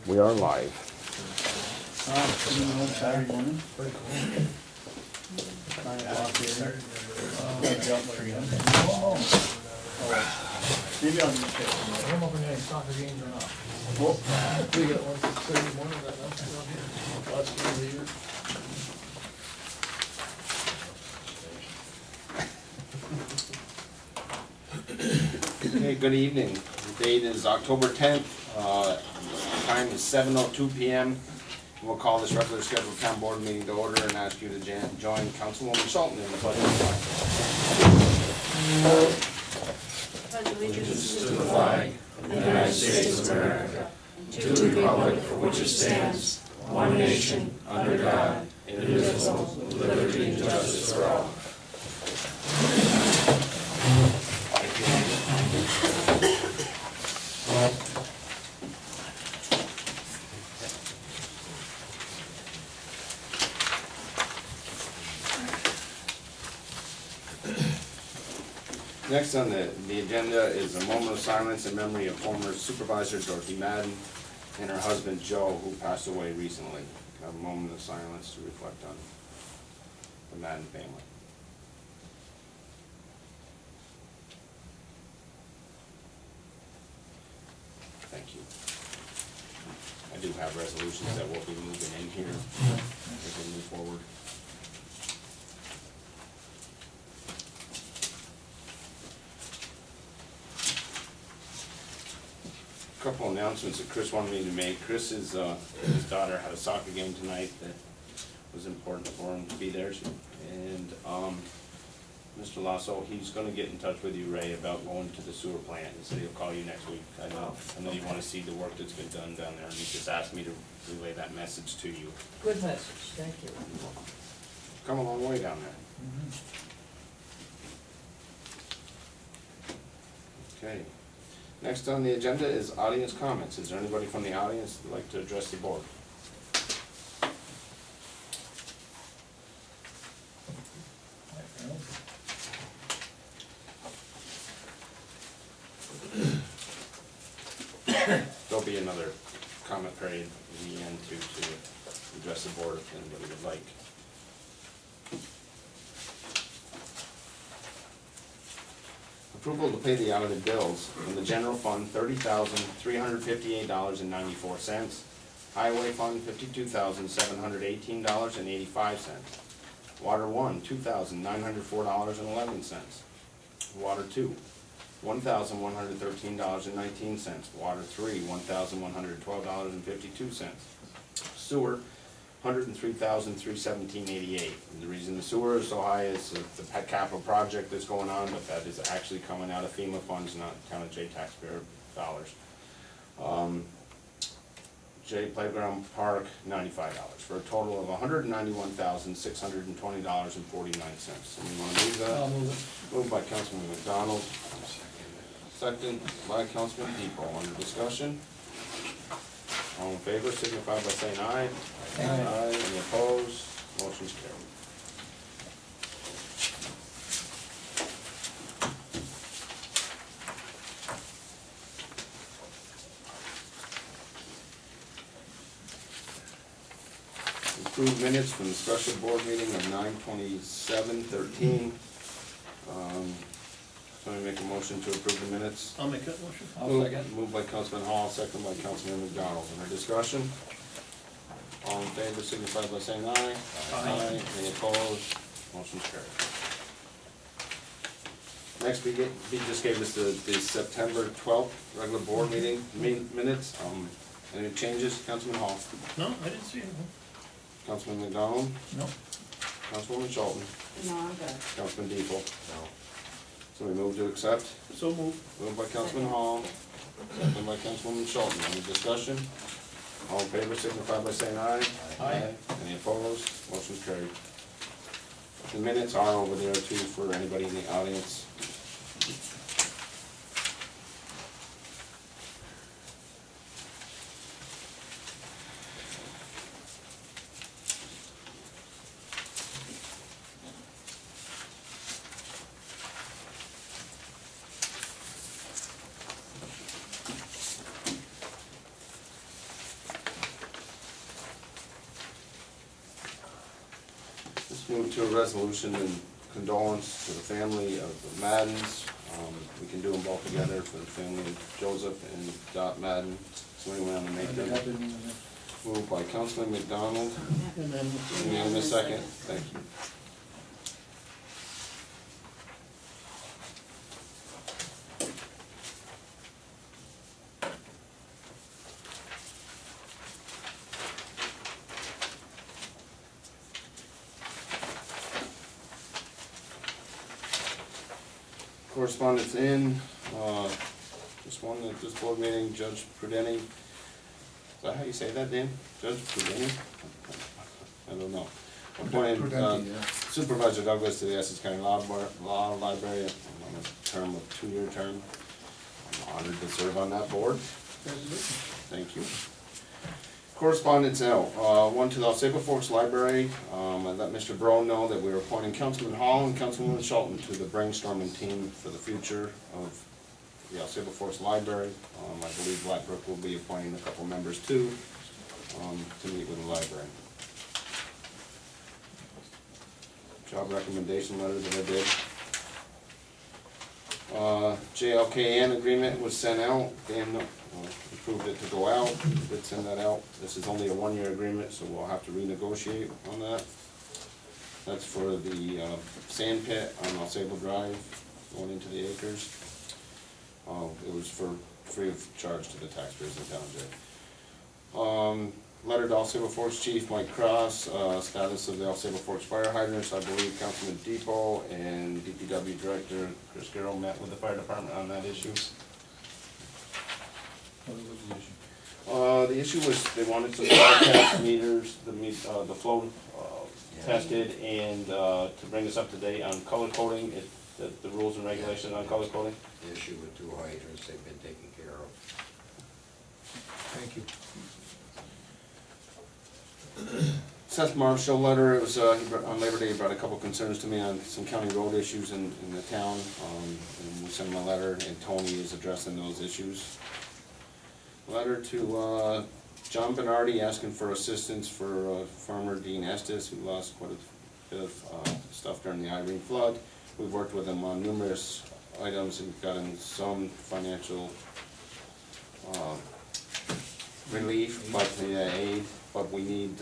We are live. Saturday morning. 9 o'clock here. Maybe I'll just check. I don't know if we're gonna soccer games or not. Well, We got one 6:30 morning, that down here. Last game of the year. Okay, good evening. The date is October 10th. Time is 7:02 p.m. We'll call this regular scheduled town board meeting to order and ask you to join Councilwoman Schulten in the pledge of Allegiance to the flag of the United States of America, to the republic for which it stands, one nation, under God, indivisible, with liberty and justice for all. Next on the agenda is a moment of silence in memory of former Supervisor Dorothy Madden and her husband Joe, who passed away recently. A moment of silence to reflect on the Madden family. Thank you. I do have resolutions that will be moving in here as we move forward. Couple announcements that Chris wanted me to make. His daughter had a soccer game tonight that was important for him to be there. And Mr. Lasso, he's going to get in touch with you, Ray, about going to the sewer plant. He said he'll call you next week. I know you want to see the work that's been done down there, and he just asked me to relay that message to you. Good message, thank you. Come a long way down there. Okay. Next on the agenda is audience comments. Is there anybody from the audience that'd like to address the board? There'll be another comment period in the end to address the board if anybody would like. Approval to pay the audited bills. In the general fund, $30,358.94. Highway fund, $52,718.85. Water one, $2,904.11. Water two, $1,113.19. Water three, $1,112.52. Sewer, $103,317.88. The reason the sewer is so high is the pet capital project that's going on, but that is actually coming out of FEMA funds, not town of Jay taxpayer dollars. Jay Playground Park, $95, for a total of $191,620.49. Somebody want to move that? I'll move it. Moved by Councilman McDonald. Second by Councilman Depot. Under discussion? All in favor, signify by saying aye. Aye. Any opposed? Motion's carried. Approved minutes from the special board meeting of 9/27/13. Somebody make a motion to approve the minutes? I'll make that motion. I'll second. Moved by Councilman Hall, second by Councilman McDonald. Under discussion? All in favor, signify by saying aye. Aye. Any opposed? Motion's carried. Next, he just gave us the September 12th regular board meeting minutes. Any changes, Councilman Hall? No, I didn't see anything. Councilman McDonald? No. Councilwoman Schulten? No, I'm good. Councilman Depot? No. So we move to accept? So moved. Moved by Councilman Hall, second by Councilwoman Schulten. Any discussion? All in favor, signify by saying aye. Aye. Any opposed? Motion carried. The minutes are over there too for anybody in the audience. Let's move to a resolution and condolence to the family of the Maddens. We can do them both together for the family of Joseph and Dot Madden. Somebody want to make them? Moved by Councilman McDonald. Unanimous second. Thank you. Correspondence in, just one at this board meeting, Judge Prudeni. Is that how you say that, Dan? Judge Prudeni? I don't know. Appointed Prudenti, yeah. Supervisor Douglas to the Essex County Law Library on a term of 2-year term. I'm honored to serve on that board. Thank you. Correspondence L, one to the Alseba Forks Library. I let Mr. Brown know that we are appointing Councilman Hall and Councilwoman Shelton to the brainstorming team for the future of the Alseba Forks Library. I believe Blackbrook will be appointing a couple members too, to meet with the library. Job recommendation letter that I did. JLKN agreement was sent out. Dan approved it to go out. Did send that out. This is only a 1-year agreement, so we'll have to renegotiate on that. That's for the sand pit on Alseba Drive going into the acres. It was for free of charge to the taxpayers in town. Letter to Alseba Forks Chief Mike Cross, status of the Alseba Forks fire hydrants. I believe Councilman Depot and DPW Director Chris Garrow met with the fire department on that issue. What was the issue? The issue was they wanted some flow test meters, the flow tested, and to bring us up to date on color coding, the rules and regulations on color coding. The issue with 2 hydrants, they've been taken care of. Thank you. Seth Marshall letter, it was, on Labor Day, he brought a couple concerns to me on some county road issues in the town, and we sent him a letter, and Tony is addressing those issues. Letter to John Bernardi asking for assistance for farmer Dean Estes, who lost quite a bit of stuff during the Irene flood. We've worked with him on numerous items and gotten some financial relief, but aid. But we need,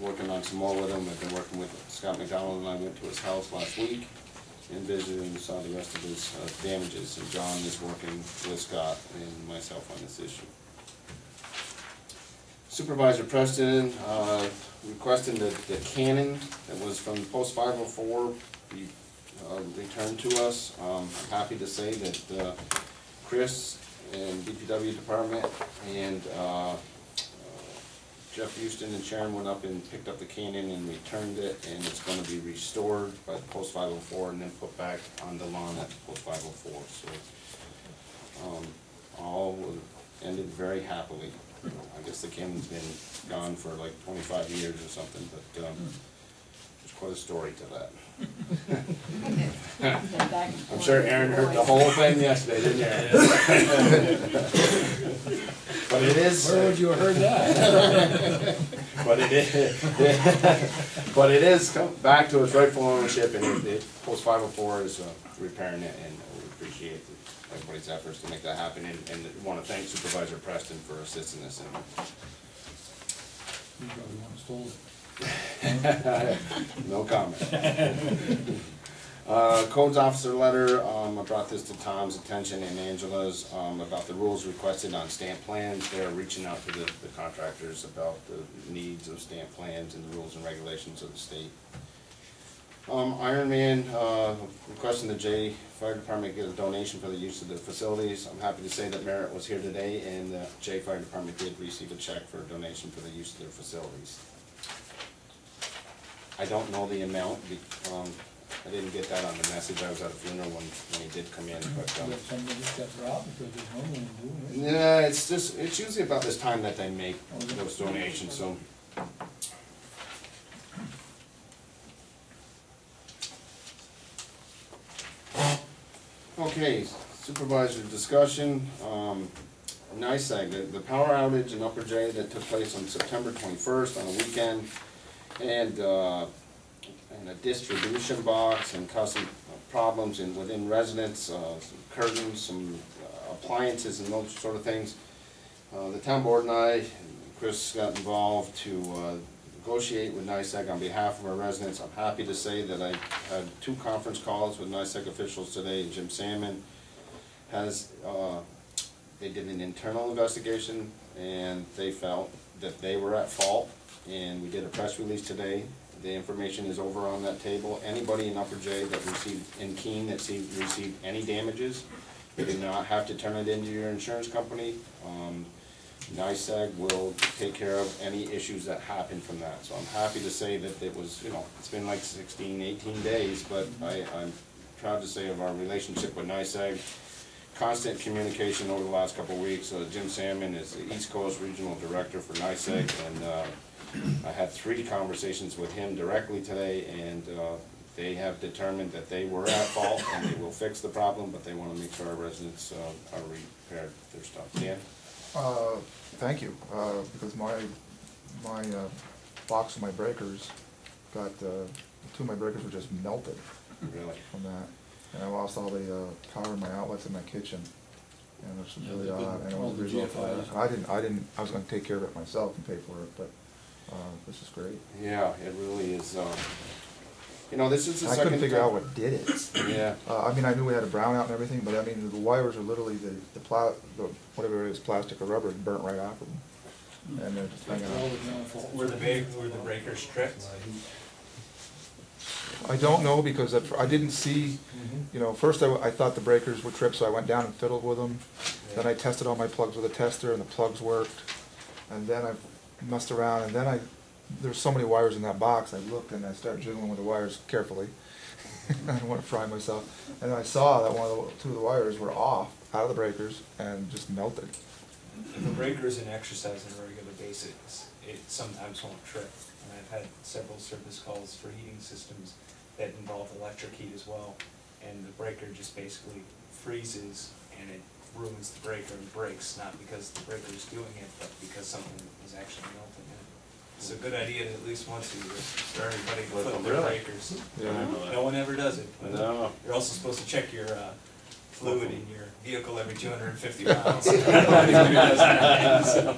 working on some more with him. I've been working with Scott McDonald, and I went to his house last week and visited and saw the rest of his damages. And John is working with Scott and myself on this issue. Supervisor Preston requesting the cannon that was from Post 504 be returned to us. I'm happy to say that Chris and DPW department and Jeff Houston and Sharon went up and picked up the cannon and returned it, and it's going to be restored by Post 504 and then put back on the lawn at Post 504. So all ended very happily. I guess the cannon's been gone for like 25 years or something, but there's quite a story to that. I'm sure Aaron heard the whole thing yesterday, didn't you, Aaron? But it is. Where would you have heard that? but it is come back to its rightful ownership, and Post 504 is repairing it, and we appreciate everybody's efforts to make that happen, and want to thank Supervisor Preston for assisting us in it. You probably want to stole it. No comment. Codes officer letter, I brought this to Tom's attention and Angela's, about the rules requested on stamp plans. They're reaching out to the contractors about the needs of stamp plans and the rules and regulations of the state. Ironman, requesting the J Fire Department get a donation for the use of the facilities. I'm happy to say that Merritt was here today, and the J Fire Department did receive a check for a donation for the use of their facilities. I don't know the amount, I didn't get that on the message. I was at a funeral when he did come in, but Somebody just got robbed because there's no one doing it. yeah, it's usually about this time that they make those donations, so. Okay, supervisor discussion, NICEAG, the power outage in Upper J that took place on September 21st on a weekend, and and a distribution box and caused some problems within residents, some curtains, some appliances and those sort of things. The town board and I, and Chris got involved to negotiate with NYSEG on behalf of our residents. I'm happy to say that I had 2 conference calls with NYSEG officials today. Jim Salmon has, they did an internal investigation and they felt that they were at fault, and we did a press release today. The information is over on that table. Anybody in Upper J that received, in Keene, that received any damages, you do not have to turn it into your insurance company. NYSEG will take care of any issues that happen from that. So I'm happy to say that it was, you know, it's been like 16, 18 days, but I'm proud to say of our relationship with NYSEG. Constant communication over the last couple of weeks. Jim Salmon is the East Coast Regional Director for NYSEG, and I had 3 conversations with him directly today, and they have determined that they were at fault and they will fix the problem, but they want to make sure our residents are repaired their stuff. Dan? Thank you, because my box of my breakers got, 2 of my breakers were just melted Really? from that. And I lost all the power in my outlets in my kitchen. And it was Yeah, really they've been odd. And it all was the really GFIs. I was gonna take care of it myself and pay for it, but, this is great. Yeah, it really is. You know, this is the I second couldn't figure time- out what did it. Yeah. I mean, I knew we had a brownout and everything, but I mean, the wires are literally, whatever it is, plastic or rubber, is burnt right off of them. And they're just hanging out. Were the breakers tripped? I don't know, because I didn't see, you know, first I thought the breakers were tripped, so I went down and fiddled with them. Then I tested all my plugs with a tester, and the plugs worked. And then I messed around, and then there's so many wires in that box, I looked and I started jiggling with the wires carefully. I didn't want to fry myself. And I saw that 2 of the wires were off, out of the breakers, and just melted. If the breaker is an exercise on a regular basis, it sometimes won't trip. And I've had several service calls for heating systems that involve electric heat as well. And the breaker just basically freezes and it ruins the breaker and breaks, not because the breaker is doing it, but because something is actually melting in it. It's a good idea to at least once a year for everybody to flip their Really? breakers. Yeah. No one ever does it. But No. you're also supposed to check your fluid in your vehicle every 250 miles. Anybody does that, so.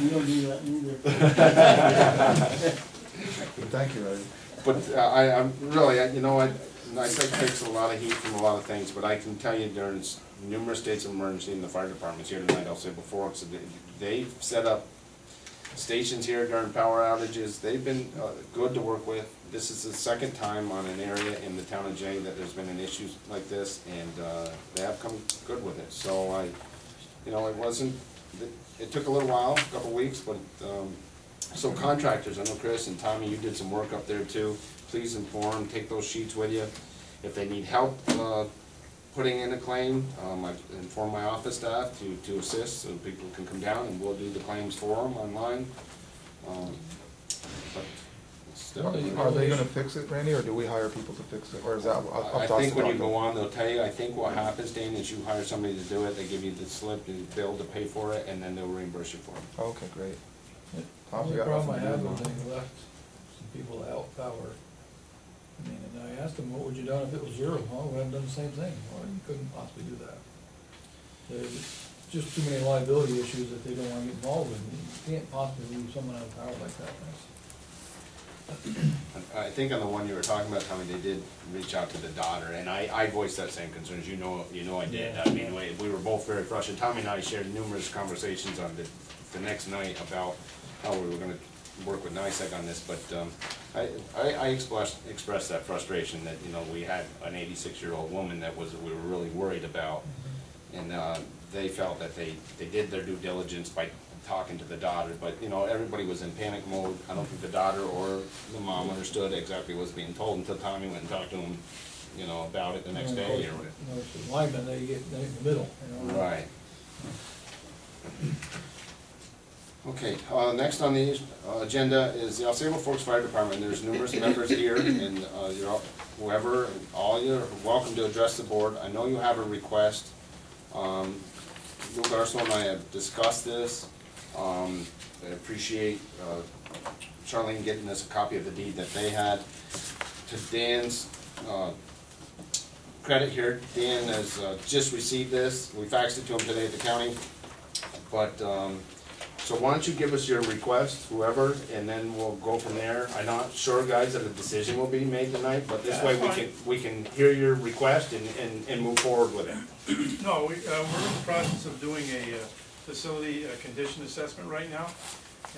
We don't do that either. Thank you, Eddie. But I'm really, you know, NYSEG takes a lot of heat from a lot of things, but I can tell you there's numerous states of emergency in the fire departments here tonight. I'll say before, so they've set up stations here during power outages. They've been good to work with. This is the second time on an area in the town of Jay that there's been an issue like this, and they have come good with it. So you know, it took a little while, a couple weeks, but so contractors, I know Chris and Tommy, you did some work up there too. Please inform, take those sheets with you. If they need help putting in a claim, I inform my office staff to assist, so people can come down and we'll do the claims for them online. But still, Are they gonna fix it, Randy, or do we hire people to fix it, or is that up to us? I think to when you do? go on, they'll tell you, I think what happens, Dan, is you hire somebody to do it, they give you the slip, and bill to pay for it, and then they'll reimburse you for it. Okay, great. The Tom's only got problem I nothing to have do was with it. they left some people out power. I mean, and I asked them, what would you done if it was zero? Well, we haven't done the same thing. Well, you couldn't possibly do that. There's just too many liability issues that they don't want to get involved with. You can't possibly leave someone out of power like that. I think on the one you were talking about, Tommy, they did reach out to the daughter, and I voiced that same concern, as you know I did. Yeah. I mean, we were both very frustrated. Tommy and I shared numerous conversations on the next night about how we were gonna work with NYSEG on this, but I expressed that frustration that, you know, we had an 86-year-old woman that we were really worried about, and they felt that they did their due diligence by talking to the daughter, but, you know, everybody was in panic mode. I don't think the daughter or the mom understood exactly what was being told until Tommy went and talked to them, you know, about it the next day or whatever. You know, it's linemen, they get in the middle, you know. Right. Okay, next on the agenda is the Alsable Forks Fire Department. There's numerous members here, and whoever, all you're welcome to address the board. I know you have a request. Lou Garso and I have discussed this. I appreciate Charlene getting us a copy of the deed that they had. To Dan's credit here, Dan has just received this. We faxed it to him today at the county. But, so why don't you give us your request, whoever, and then we'll go from there. I'm not sure, guys, that a decision will be made tonight, but this way we can hear your request and move forward with it. No, we're in the process of doing a facility condition assessment right now,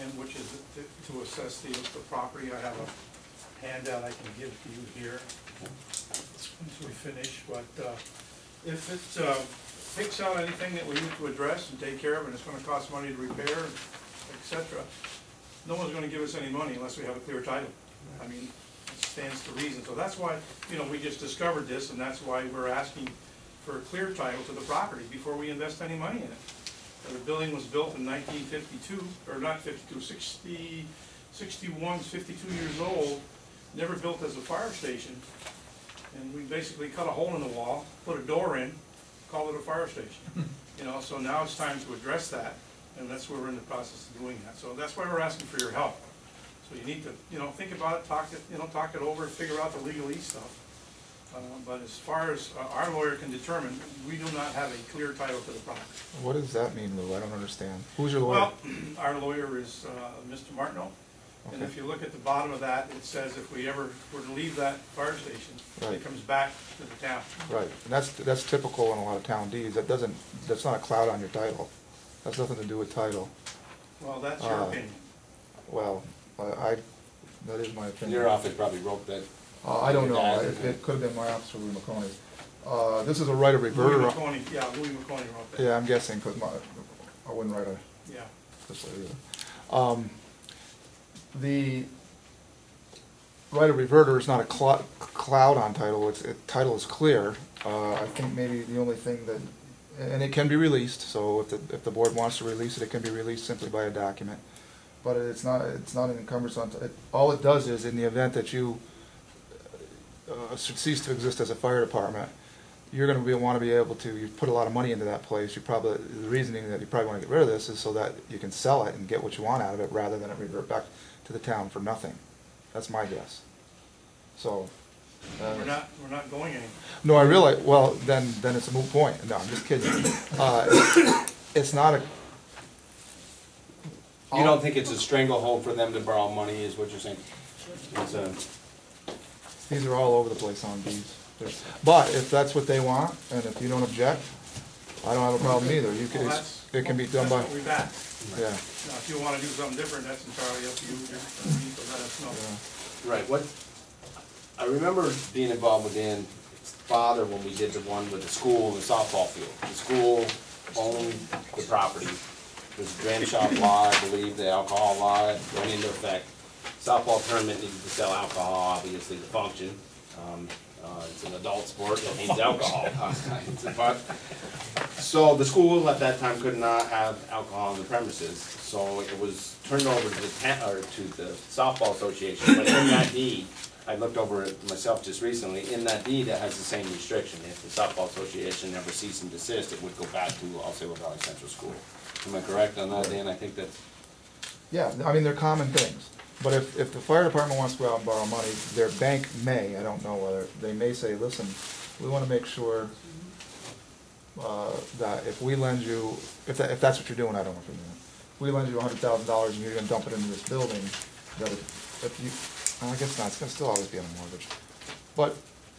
and which is to assess the property. I have a handout I can give to you here once we finish, but if it picks out anything that we need to address and take care of, and it's gonna cost money to repair, etc., no one's gonna give us any money unless we have a clear title. I mean, it stands to reason. So that's why, you know, we just discovered this, and that's why we're asking for a clear title to the property before we invest any money in it. The building was built in 1952, or not 52, 61, 52 years old, never built as a fire station. And we basically cut a hole in the wall, put a door in, call it a fire station. You know, so now it's time to address that, and that's where we're in the process of doing that. So that's why we're asking for your help. So you need to, you know, think about it, talk it over, figure out the legalese stuff. But as far as our lawyer can determine, we do not have a clear title to the property. What does that mean, Lou? I don't understand. Who's your lawyer? Well, our lawyer is Mr. Martineau. And if you look at the bottom of that, it says if we ever were to leave that fire station, Right. it comes back to the town. Right, and that's typical in a lot of town deeds. That's not a cloud on your title. That's nothing to do with title. Well, that's your opinion. Well, that is my opinion. Your office probably wrote that. I don't know. It could have been my office or Louis McConaughey's. This is a right of reverter. Louis McConaughey wrote that. Yeah, I'm guessing, because I wouldn't write Yeah. this way either. The right of reverter is not a cloud on title. Title is clear. I think maybe the only thing that, and it can be released, so if the board wants to release it, it can be released simply by a document. But it's not an encumbrance on, all it does is, in the event that you should cease to exist as a fire department, you're going to want to be able to, you put a lot of money into that place, the reasoning that you probably want to get rid of this is so that you can sell it and get what you want out of it, rather than it revert back to the town for nothing. That's my guess. So. We're not going anywhere. No, I realize, well, then it's a moot point. No, I'm just kidding. It's not a. You don't think it's a stranglehold for them to borrow money, is what you're saying? It's a, These are all over the place on deeds. But if that's what they want, and if you don't object, I don't have a problem either. You can, it can be done by. That's what we've asked. Yeah. Now, if you want to do something different, that's entirely up to you. You need to let us know. Yeah. right, what, I remember being involved with Dan's father when we did the one with the school and the softball field. The school owned the property. There's a dram shop law, I believe, the alcohol law went into effect. Softball tournament needed to sell alcohol, obviously, to function. It's an adult sport that needs alcohol. But, so the school at that time could not have alcohol on the premises, so it was turned over to the softball association. But in that deed, I looked over it myself just recently, in that deed it has the same restriction. If the softball association ever ceased and desist, it would go back to Osceola Valley Central School. Am I correct on that, Dan? I think that's. Yeah, I mean, they're common things. But if the fire department wants to go out and borrow money, their bank may, I don't know whether, they may say, listen, we want to make sure that if we lend you, if that's what you're doing, I don't know if you're doing it. If we lend you $100,000 and you're going to dump it into this building, that if you, I guess not, it's going to still always be on a mortgage. But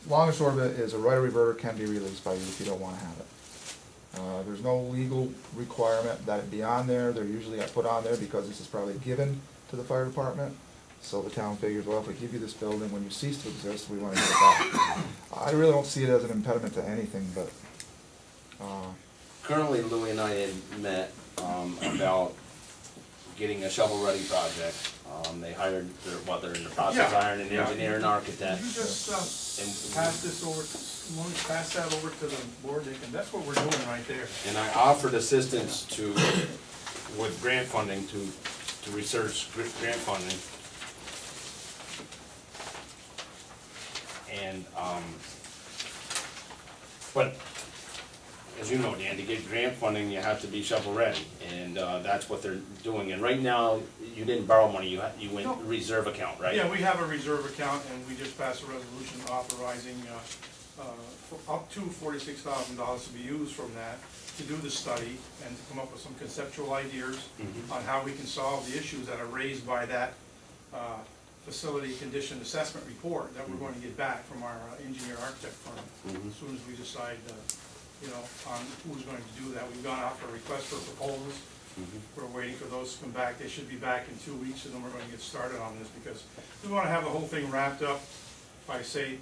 long and short of it is a right of reverter can be released by you if you don't want to have it. There's no legal requirement that it be on there. They're usually put on there because this is probably given to the fire department. So the town figures, well, if we give you this building, when you cease to exist, we want to get it back. I really don't see it as an impediment to anything, but. Currently, Louis and I had met about getting a shovel-ready project. They hired, they're in the process of hiring an engineer and architect. You just pass this over, when we pass that over to the board, that's what we're doing right there. And I offered assistance with grant funding to research grant funding. And, but as you know, Dan, to get grant funding, you have to be shovel-ready, and that's what they're doing. And right now, you didn't borrow money, you went No. reserve account, right? Yeah, we have a reserve account, and we just passed a resolution authorizing up to $46,000 to be used from that to do the study and to come up with some conceptual ideas Mhm. on how we can solve the issues that are raised by that facility condition assessment report that we're going to get back from our engineer architect firm. Mhm. As soon as we decide, on who's going to do that. We've gone out for requests for proposals. Mhm. We're waiting for those to come back. They should be back in 2 weeks, and then we're gonna get started on this, because we wanna have the whole thing wrapped up by, say,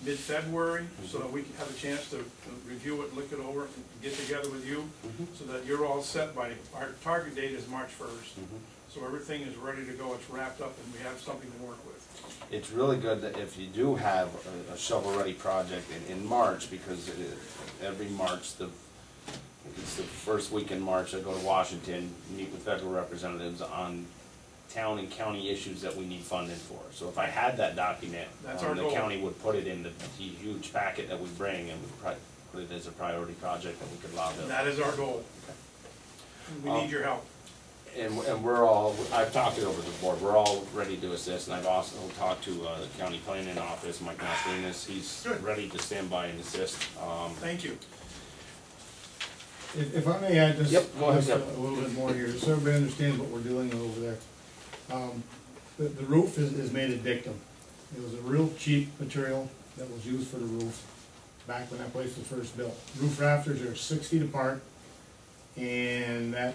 mid-February, so that we can have a chance to review it, look it over, and get together with you, Mhm. so that you're all set by, our target date is March 1st. Mhm. So everything is ready to go, it's wrapped up, and we have something to work with. It's really good that if you do have a shovel-ready project in March, because every March, it's the first week in March, I go to Washington, meet with federal representatives on town and county issues that we need funding for. So if I had that document, That's our the goal. county would put it in the huge packet that we bring, and we'd probably put it as a priority project that we could lob in. That is our goal. We need your help. And we're all, I've talked it over to the board, we're all ready to assist, and I've also talked to the county planning office, Mike Mascarenas, he's Good. ready to stand by and assist. Thank you. If I may add just, Yep, go ahead, just a Deb. little bit more here, so everybody understands what we're dealing with over there. The roof is made of dictum. It was a real cheap material that was used for the roof back when that place was first built. Roof rafters are 6 feet apart, and that,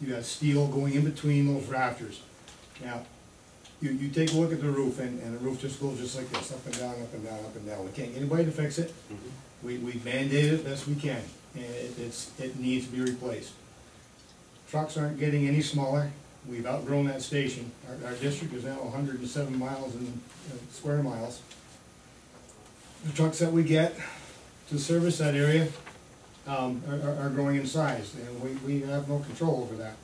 you got steel going in between those rafters. Now, you take a look at the roof, and the roof just goes just like this, up and down, up and down, up and down. We can't get anybody to fix it. Mhm. We Band-Aid it best we can, and it needs to be replaced. Trucks aren't getting any smaller. We've outgrown that station. Our district is now 107 miles in square miles. The trucks that we get to service that area are growing in size, and we have no control over that.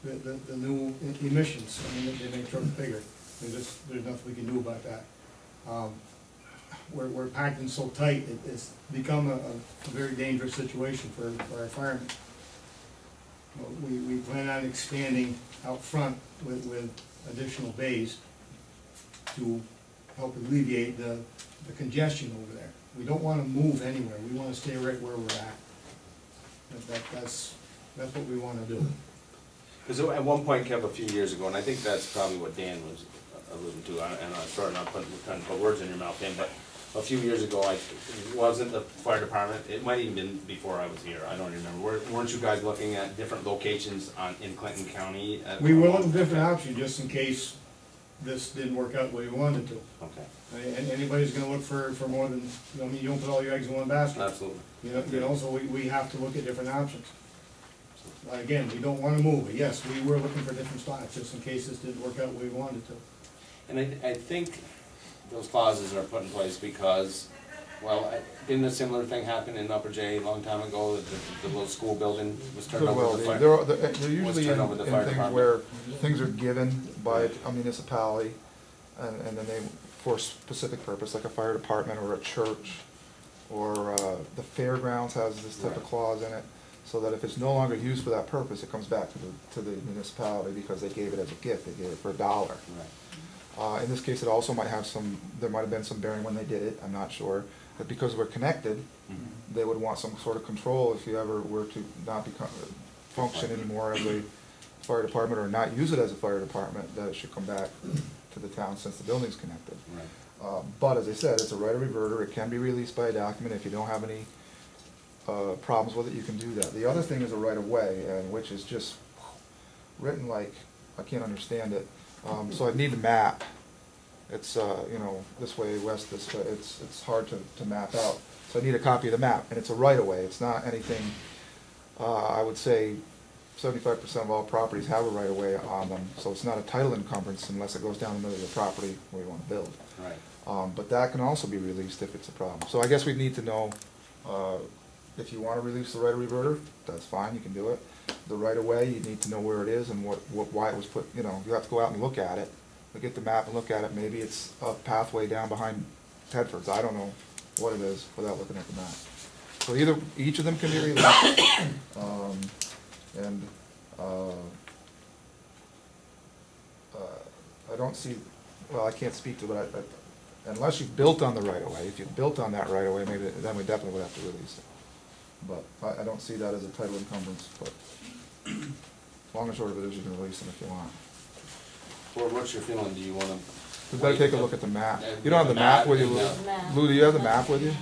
The new emissions, I mean, they make trucks bigger. There's nothing we can do about that. We're packed in so tight, it's become a very dangerous situation for our firemen. We plan on expanding out front with additional bays to help alleviate the congestion over there. We don't wanna move anywhere, we wanna stay right where we're at. That's what we wanna do. Because at one point, Kev, a few years ago, and I think that's probably what Dan was alluding to, and I'm sorry not trying to put words in your mouth, Dan, but a few years ago, it wasn't the fire department, it might even been before I was here, I don't remember. Weren't you guys looking at different locations in Clinton County? We will look at different options, just in case this didn't work out the way we wanted it to. Okay, And anybody's gonna look for more than, I mean, you don't put all your eggs in one basket. absolutely. You know, so we have to look at different options. Again, we don't wanna move it, yes, we were looking for different spots, just in case this didn't work out the way we wanted it to. And I think those clauses are put in place because, well, didn't a similar thing happen in Upper J a long time ago, that the little school building was turned Could well over to be. the fire? They're usually turned in over to the fire things department. where things are given by a municipality, and then they, for a specific purpose, like a fire department or a church, or the fairgrounds has this type of Right. clause in it, so that if it's no longer used for that purpose, it comes back to the municipality because they gave it as a gift, they gave it for $1. Right. In this case, it also might have there might have been some bearing when they did it, I'm not sure, but because we're connected, Mhm. they would want some sort of control if you ever were to not function anymore as a fire department or not use it as a fire department, that it should come back to the town since the building's connected. Right. But as I said, it's a right of reverter, it can be released by a document, if you don't have any problems with it, you can do that. The other thing is a right of way, and which is just written like, I can't understand it. So I need the map. It's, this way, west, this way, it's hard to map out. So I need a copy of the map, and it's a right of way, it's not anything, I would say 75% of all properties have a right of way on them, so it's not a title encumbrance unless it goes down the middle of the property where you want to build. Right. But that can also be released if it's a problem. So I guess we'd need to know, if you want to release the right of reverter, that's fine, you can do it. The right of way, you need to know where it is and why it was put, you have to go out and look at it. We get the map and look at it, maybe it's a pathway down behind Tedford's, I don't know what it is without looking at the map. So either, each of them can be released, and, I don't see, well, I can't speak to it, but unless you've built on the right-of-way, if you've built on that right-of-way, maybe, then we definitely would have to release it. But I don't see that as a title encumbrance, but long and short of it is you can release them if you want. Or what's your feeling, do you wanna? We better take a look at the map. You don't have the map with you, Lou? Lou, do you have the map with you?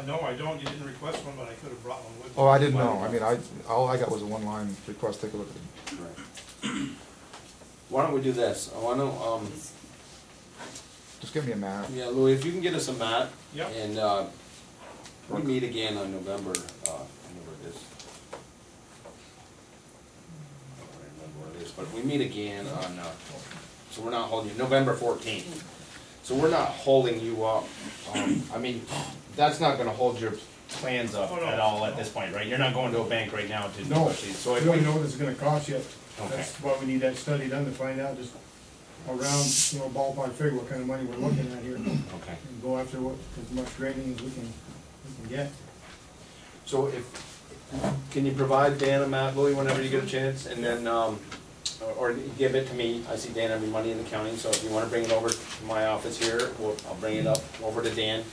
No, I don't, you didn't request one, but I could have brought one with me. Oh, I didn't know, I mean, all I got was a one-line request, take a look at it. Right. Why don't we do this, why don't, Just give me a map. yeah, Louis, if you can get us a map. Yep. And, we meet again on November, whatever it is. I don't remember what it is, but we meet again on, so we're not holding you, November 14th. So we're not holding you up, I mean, that's not gonna hold your plans up Oh, no. at all at this point, right? You're not going to a bank right now to No, negotiate, so we if don't we. know what it's gonna cost yet. Okay. That's why we need that study done to find out just around, you know, ballpark figure what kind of money we're looking at here. And Okay. go after what, as much grading as we can get. So can you provide Dan a map, Louis, whenever you get a chance, and then, or give it to me, I see Dan every Monday in the county, so if you wanna bring it over to my office here, I'll bring it up over to Dan.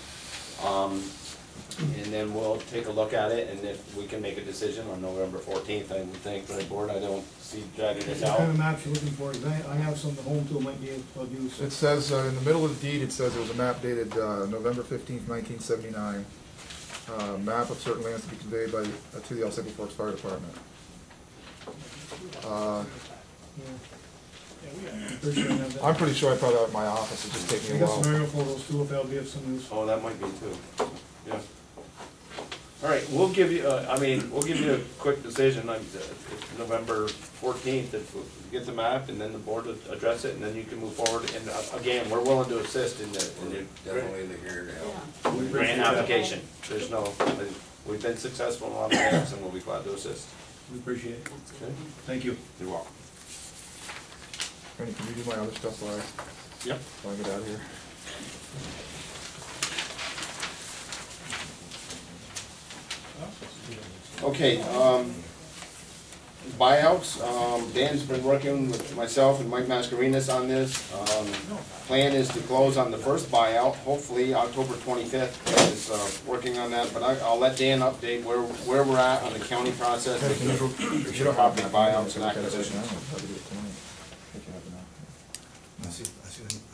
And then we'll take a look at it, and if we can make a decision on November 14th, I would think, right, board, I don't see dragging this What kind out. of maps you looking for? 'Cause I have some at home too, might be able to use. It says, in the middle of the deed, it says there was a map dated, November 15th, 1979. Map of certain lands to be conveyed by, to the El Centro Forks Fire Department. I'm pretty sure I probably have it in my office, it just takes I me a got some while. aerial photos too, if that'll be of some use. Oh, that might be too, yeah. All right, we'll give you, we'll give you a quick decision, like, November 14th, if we get the map, and then the board will address it, and then you can move forward, and again, we're willing to assist in the Definitely in the here to help. grant application. There's no, we've been successful in a lot of grants, and we'll be glad to assist. We appreciate it. Okay? Thank you. You're welcome. Ernie, can you do my other stuff while Yep. I get out of here? Okay, buyouts, Dan's been working with myself and Mike Mascarenas on this. Plan is to close on the first buyout, hopefully October 25th. Dan is working on that, but I'll let Dan update where we're at on the county process with the property buyouts and acquisitions.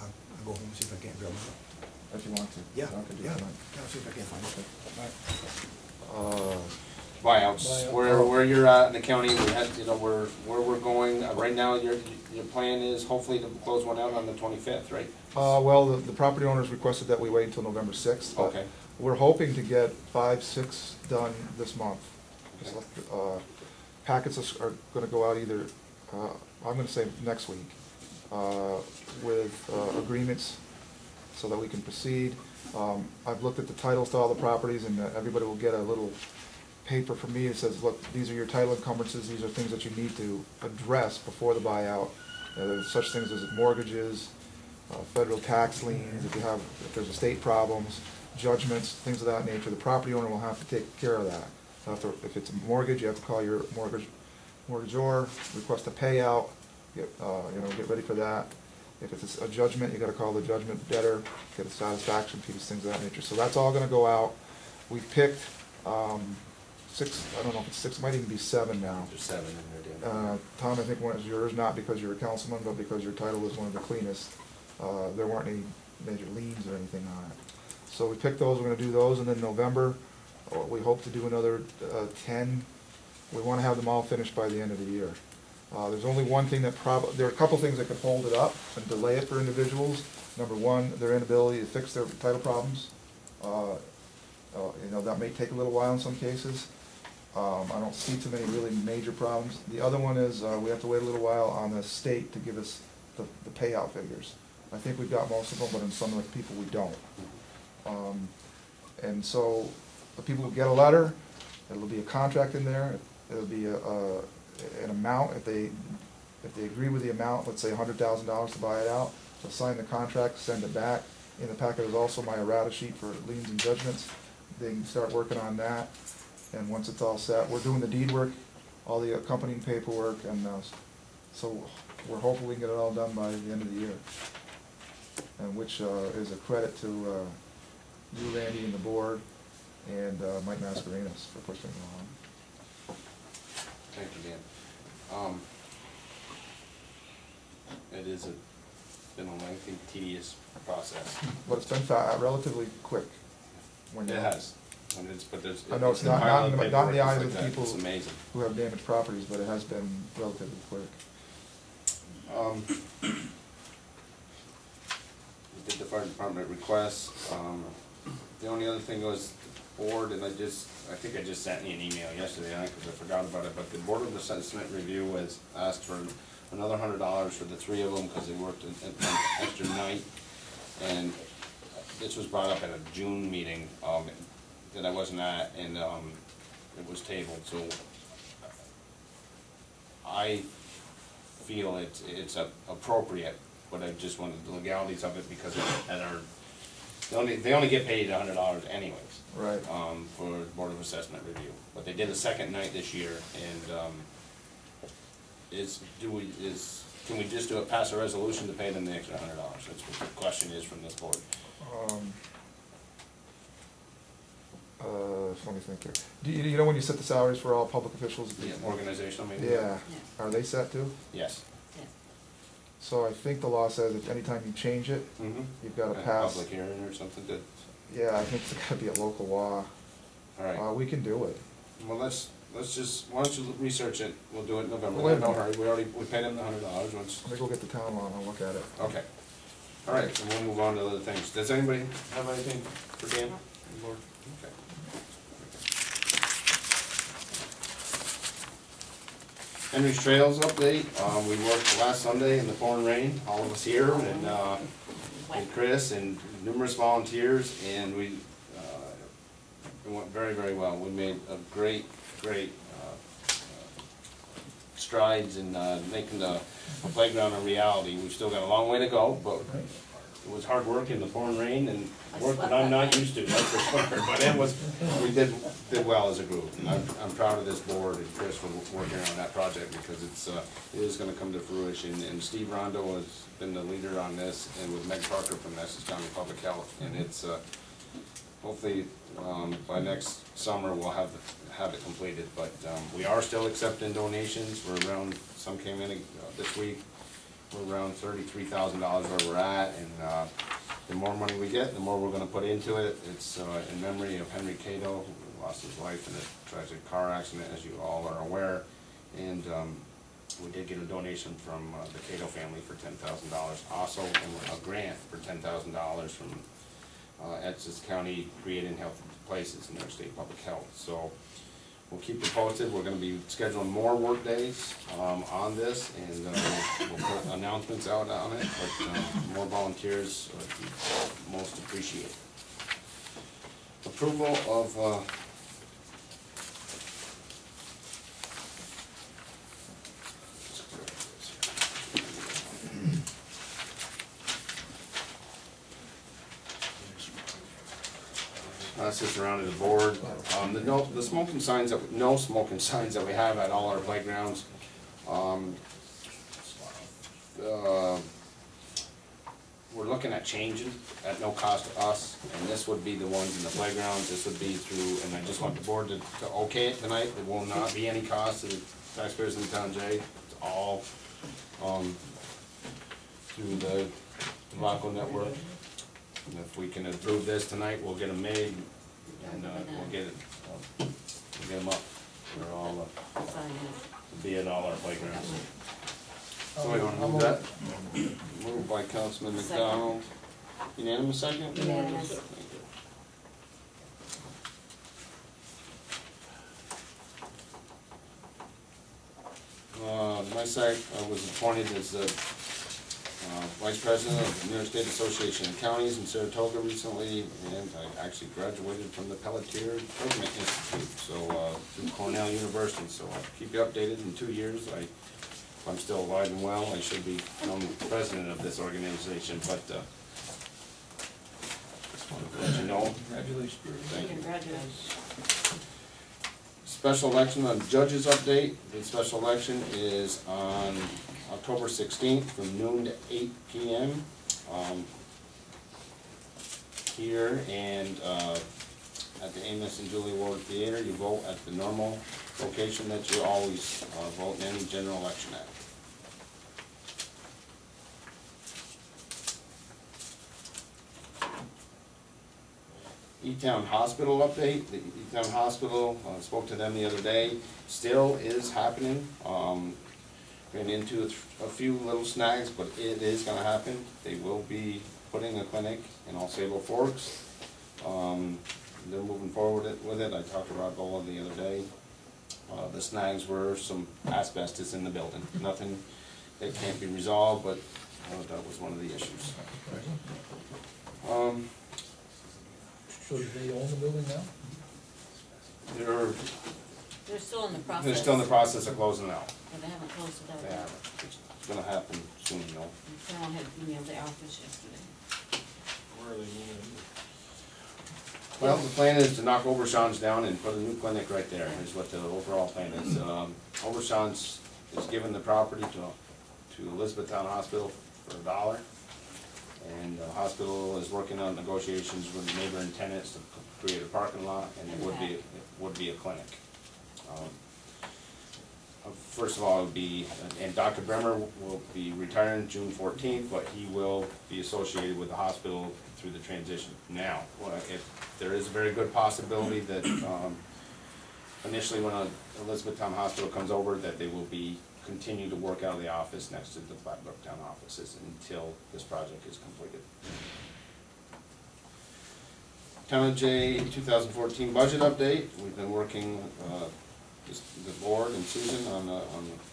I'll go home and see if I can't grab them. If you want to. Yeah, I can do yeah. it I'll see if I can find it. Buyouts, where you're at in the county, we had, where we're going, right now, your plan is hopefully to close one out on the 25th, right? Well, the property owners requested that we wait until November 6th. but Okay. We're hoping to get 5, 6 done this month. Packets are gonna go out either, I'm gonna say next week, with agreements so that we can proceed. I've looked at the titles to all the properties, and everybody will get a little paper from me that says, look, these are your title encumbrances, these are things that you need to address before the buyout. There's such things as mortgages, federal tax liens, if there's estate problems, judgments, things of that nature. The property owner will have to take care of that. If it's a mortgage, you have to call your mortgagor, request a payout, get ready for that. If it's a judgment, you gotta call the judgment debtor, get a satisfaction piece, things of that nature. So that's all gonna go out. We picked, 6, I don't know if it's 6, it might even be 7 now. There's 7 in there, Dan. Tom, I think one is yours, not because you're a councilman, but because your title is one of the cleanest. There weren't any major liens or anything on it. So we picked those, we're gonna do those, and then November, we hope to do another 10. We wanna have them all finished by the end of the year. There's only one thing that there are a couple things that could hold it up and delay it for individuals. Number one, their inability to fix their title problems. That may take a little while in some cases. I don't see too many really major problems. The other one is, we have to wait a little while on the state to give us the payout figures. I think we've got most of them, but in some of the people we don't. And so, the people will get a letter, it'll be a contract in there, it'll be an amount, if they agree with the amount, let's say $100,000 to buy it out, they'll sign the contract, send it back. In the packet is also my errata sheet for liens and judgments. they can start working on that. And once it's all set, we're doing the deed work, all the accompanying paperwork, and so we're hoping we can get it all done by the end of the year. And which is a credit to you, Randy, and the board, and Mike Mascarenas for pushing it along. Thank you, Dan. It is been a lengthy, tedious process. But it's been relatively quick. When It you- has, and but there's. I know it's a not pile in the paperwork eyes like of the that. people It's amazing. who have damaged properties, but it has been relatively quick. We did the fire department requests. The only other thing was the board, and I think I just sent you an email yesterday night because I forgot about it, but the Board of Assessment Review has asked for another $100 for the 3 of them because they worked an extra night. And this was brought up at a June meeting that I wasn't at, and it was tabled, so I feel it's appropriate, but I just wanted the legalities of it because they only get paid $100 anyways. Right. For Board of Assessment Review, but they did a second night this year, and can we just pass a resolution to pay them the extra $100? That's what the question is from this board. Let me think here. Do you know when you set the salaries for all public officials? Yeah, organizational maybe? Yeah. Are they set too? Yes. So I think the law says if anytime you change it, Mm-hmm. you've got to A pass. public hearing or something good? Yeah, I think it's got to be a local law. All right. We can do it. Well, let's just, why don't you research it? We'll do it in November. Wait a No minute. hurry. We paid them the $100. Let's, Let me go get the town law and I'll look at it. okay. All right, so we'll move on to other things. Does anybody have anything for Dan? Lord? Okay. Henry's Trails update. We worked last Sunday in the pouring rain, all of us here, and Chris and numerous volunteers, and it went very, very well. We made a great strides in making the playground a reality. We've still got a long way to go, but it was hard work in the pouring rain and work that I'm not used to, that's for sure. But we did well as a group. I'm proud of this board and Chris for working on that project because it is gonna come to fruition. And Steve Rondo has been the leader on this, and with Meg Parker from Essex County Public Health. And it's, hopefully, by next summer, we'll have it completed. But we are still accepting donations. We're around, some came in this week. We're around $33,000 where we're at, and the more money we get, the more we're gonna put into it. It's in memory of Henry Cato, who lost his life in a tragic car accident, as you all are aware. And we did get a donation from the Cato family for $10,000. Also, a grant for $10,000 from Essex County Creating Healthy Places in their state public health. So we'll keep you posted. We're gonna be scheduling more work days on this, and we'll put announcements out on it, but more volunteers would be most appreciated. Approval of that's just around the board. The smoking signs no smoking signs that we have at all our playgrounds. We're looking at changing at no cost to us, and this would be the ones in the playgrounds. This would be through, and I just want the board to okay it tonight. There will not be any cost to the taxpayers in the town, Jay. It's all through the Tobacco Network. And if we can approve this tonight, we'll get them made, and we'll get them up. We're all, be at all our playgrounds. Somebody wanna move that? Moved by Councilman McDonald. Unanimous second? Unanimous. Thank you. My side, I was appointed as the Vice President of the New York State Association of Counties in Saratoga recently, and I actually graduated from the Pelletier Government Institute, so through Cornell University. So I'll keep you updated in 2 years. If I'm still alive and well, I should be president of this organization, but let you know. Congratulations, Bruce. Thank you. Congratulations. Special election on judges update. The special election is on October 16th from noon to 8 p.m. Here and at the Amos and Julie Ward Theater. You vote at the normal location that you always vote in any general election at. E-Town Hospital update. The E-Town Hospital, spoke to them the other day, still is happening. Ran into a few little snags, but it is gonna happen. They will be putting a clinic in All Sable Forks. They're moving forward with it. I talked to Rob Bola the other day. The snags were some asbestos in the building. Nothing that can't be resolved, but that was one of the issues. So do they own the building now? They're still in the process. They're still in the process of closing it out. But they haven't closed it out They yet. haven't. It's gonna happen soon, you know. And Carol had emailed the office yesterday. Where are they moving? Well, the plan is to knock Obershawn's down and put a new clinic right there, is what the overall plan is. Obershawn's is giving the property to Elizabethtown Hospital for $1. And the hospital is working on negotiations with neighboring tenants to create a parking lot, and it would be a clinic. First of all, it would be, and Dr. Bremer will be retiring June 14th, but he will be associated with the hospital through the transition. Now, if there is a very good possibility that initially when Elizabethtown Hospital comes over, that they will be continue to work out of the office next to the Flatbrook offices until this project is completed. Town of Jay 2014 budget update. We've been working, the board and Susan on the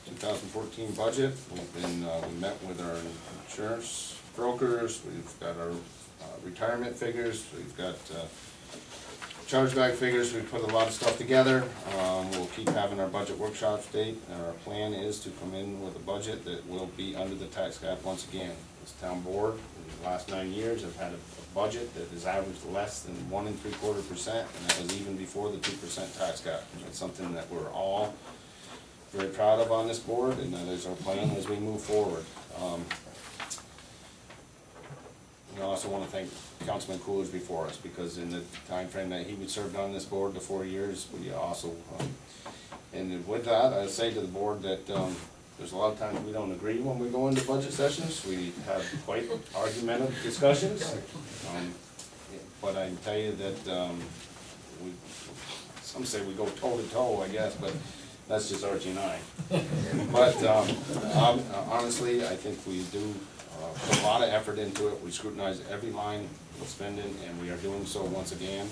2014 budget. We met with our insurance brokers. We've got our retirement figures. We've got chargeback figures. We put a lot of stuff together. We'll keep having our budget workshops date, and our plan is to come in with a budget that will be under the tax cap once again. This town board, in the last 9 years, have had a budget that has averaged less than 1 3/4%, and that was even before the 2% tax cap. It's something that we're all very proud of on this board, and that is our plan as we move forward. I also want to thank Councilman Coolidge before us, because in the time frame that he served on this board, the 4 years, we also, and with that, I say to the board that there's a lot of times we don't agree when we go into budget sessions. We have quite argumentative discussions. But I can tell you that some say we go toe to toe, I guess, but that's just Archie and I. But honestly, I think we do put a lot of effort into it. We scrutinize every line we're spending, and we are doing so once again.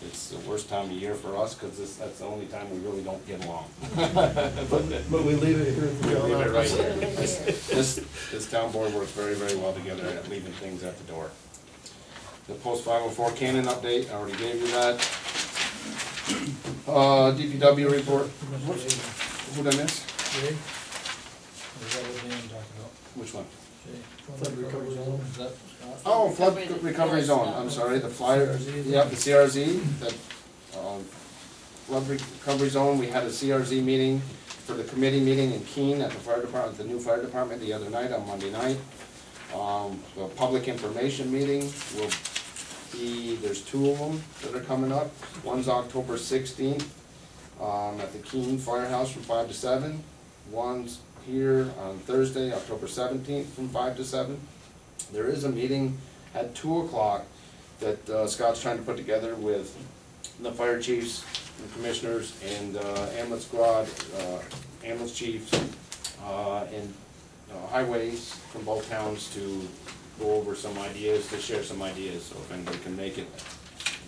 It's the worst time of year for us, because that's the only time we really don't get along. But we leave it here. We leave it right here. This town board works very, very well together at leaving things at the door. The post 504 Cannon update, I already gave you that. DPW report. Who'd I miss? Jay? Or is that what Dan talked about? Which one? Jay? Flood recovery zone, is that? Oh, flood recovery zone, I'm sorry, the flyer, yep, the CRZ, the, flood recovery zone, we had a CRZ meeting for the committee meeting in Keene at the fire department, the new fire department the other night, on Monday night. The public information meeting will be, there's 2 of them that are coming up. One's October 16th, at the Keene Firehouse from 5 to 7. One's here on Thursday, October 17th from 5 to 7. There is a meeting at 2 o'clock that Scott's trying to put together with the fire chiefs and commissioners and ambulance squad, ambulance chiefs, and highways from both towns to go over some ideas, to share some ideas. So if anybody can make it,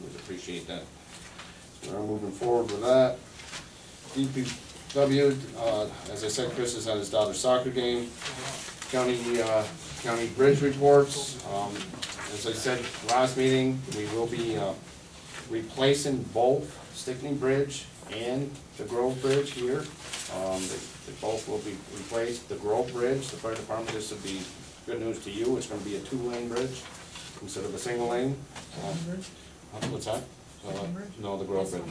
we'd appreciate that. So we're moving forward with that. DPW, as I said, Chris is at his daughter's soccer game. County bridge reports. As I said last meeting, we will be replacing both Stickney Bridge and the Grove Bridge here. They both will be replaced. The Grove Bridge, the fire department, this will be good news to you. It's going to be a 2-lane bridge instead of a single lane. What's that? Stickney Bridge? No, the Grove This Bridge. one.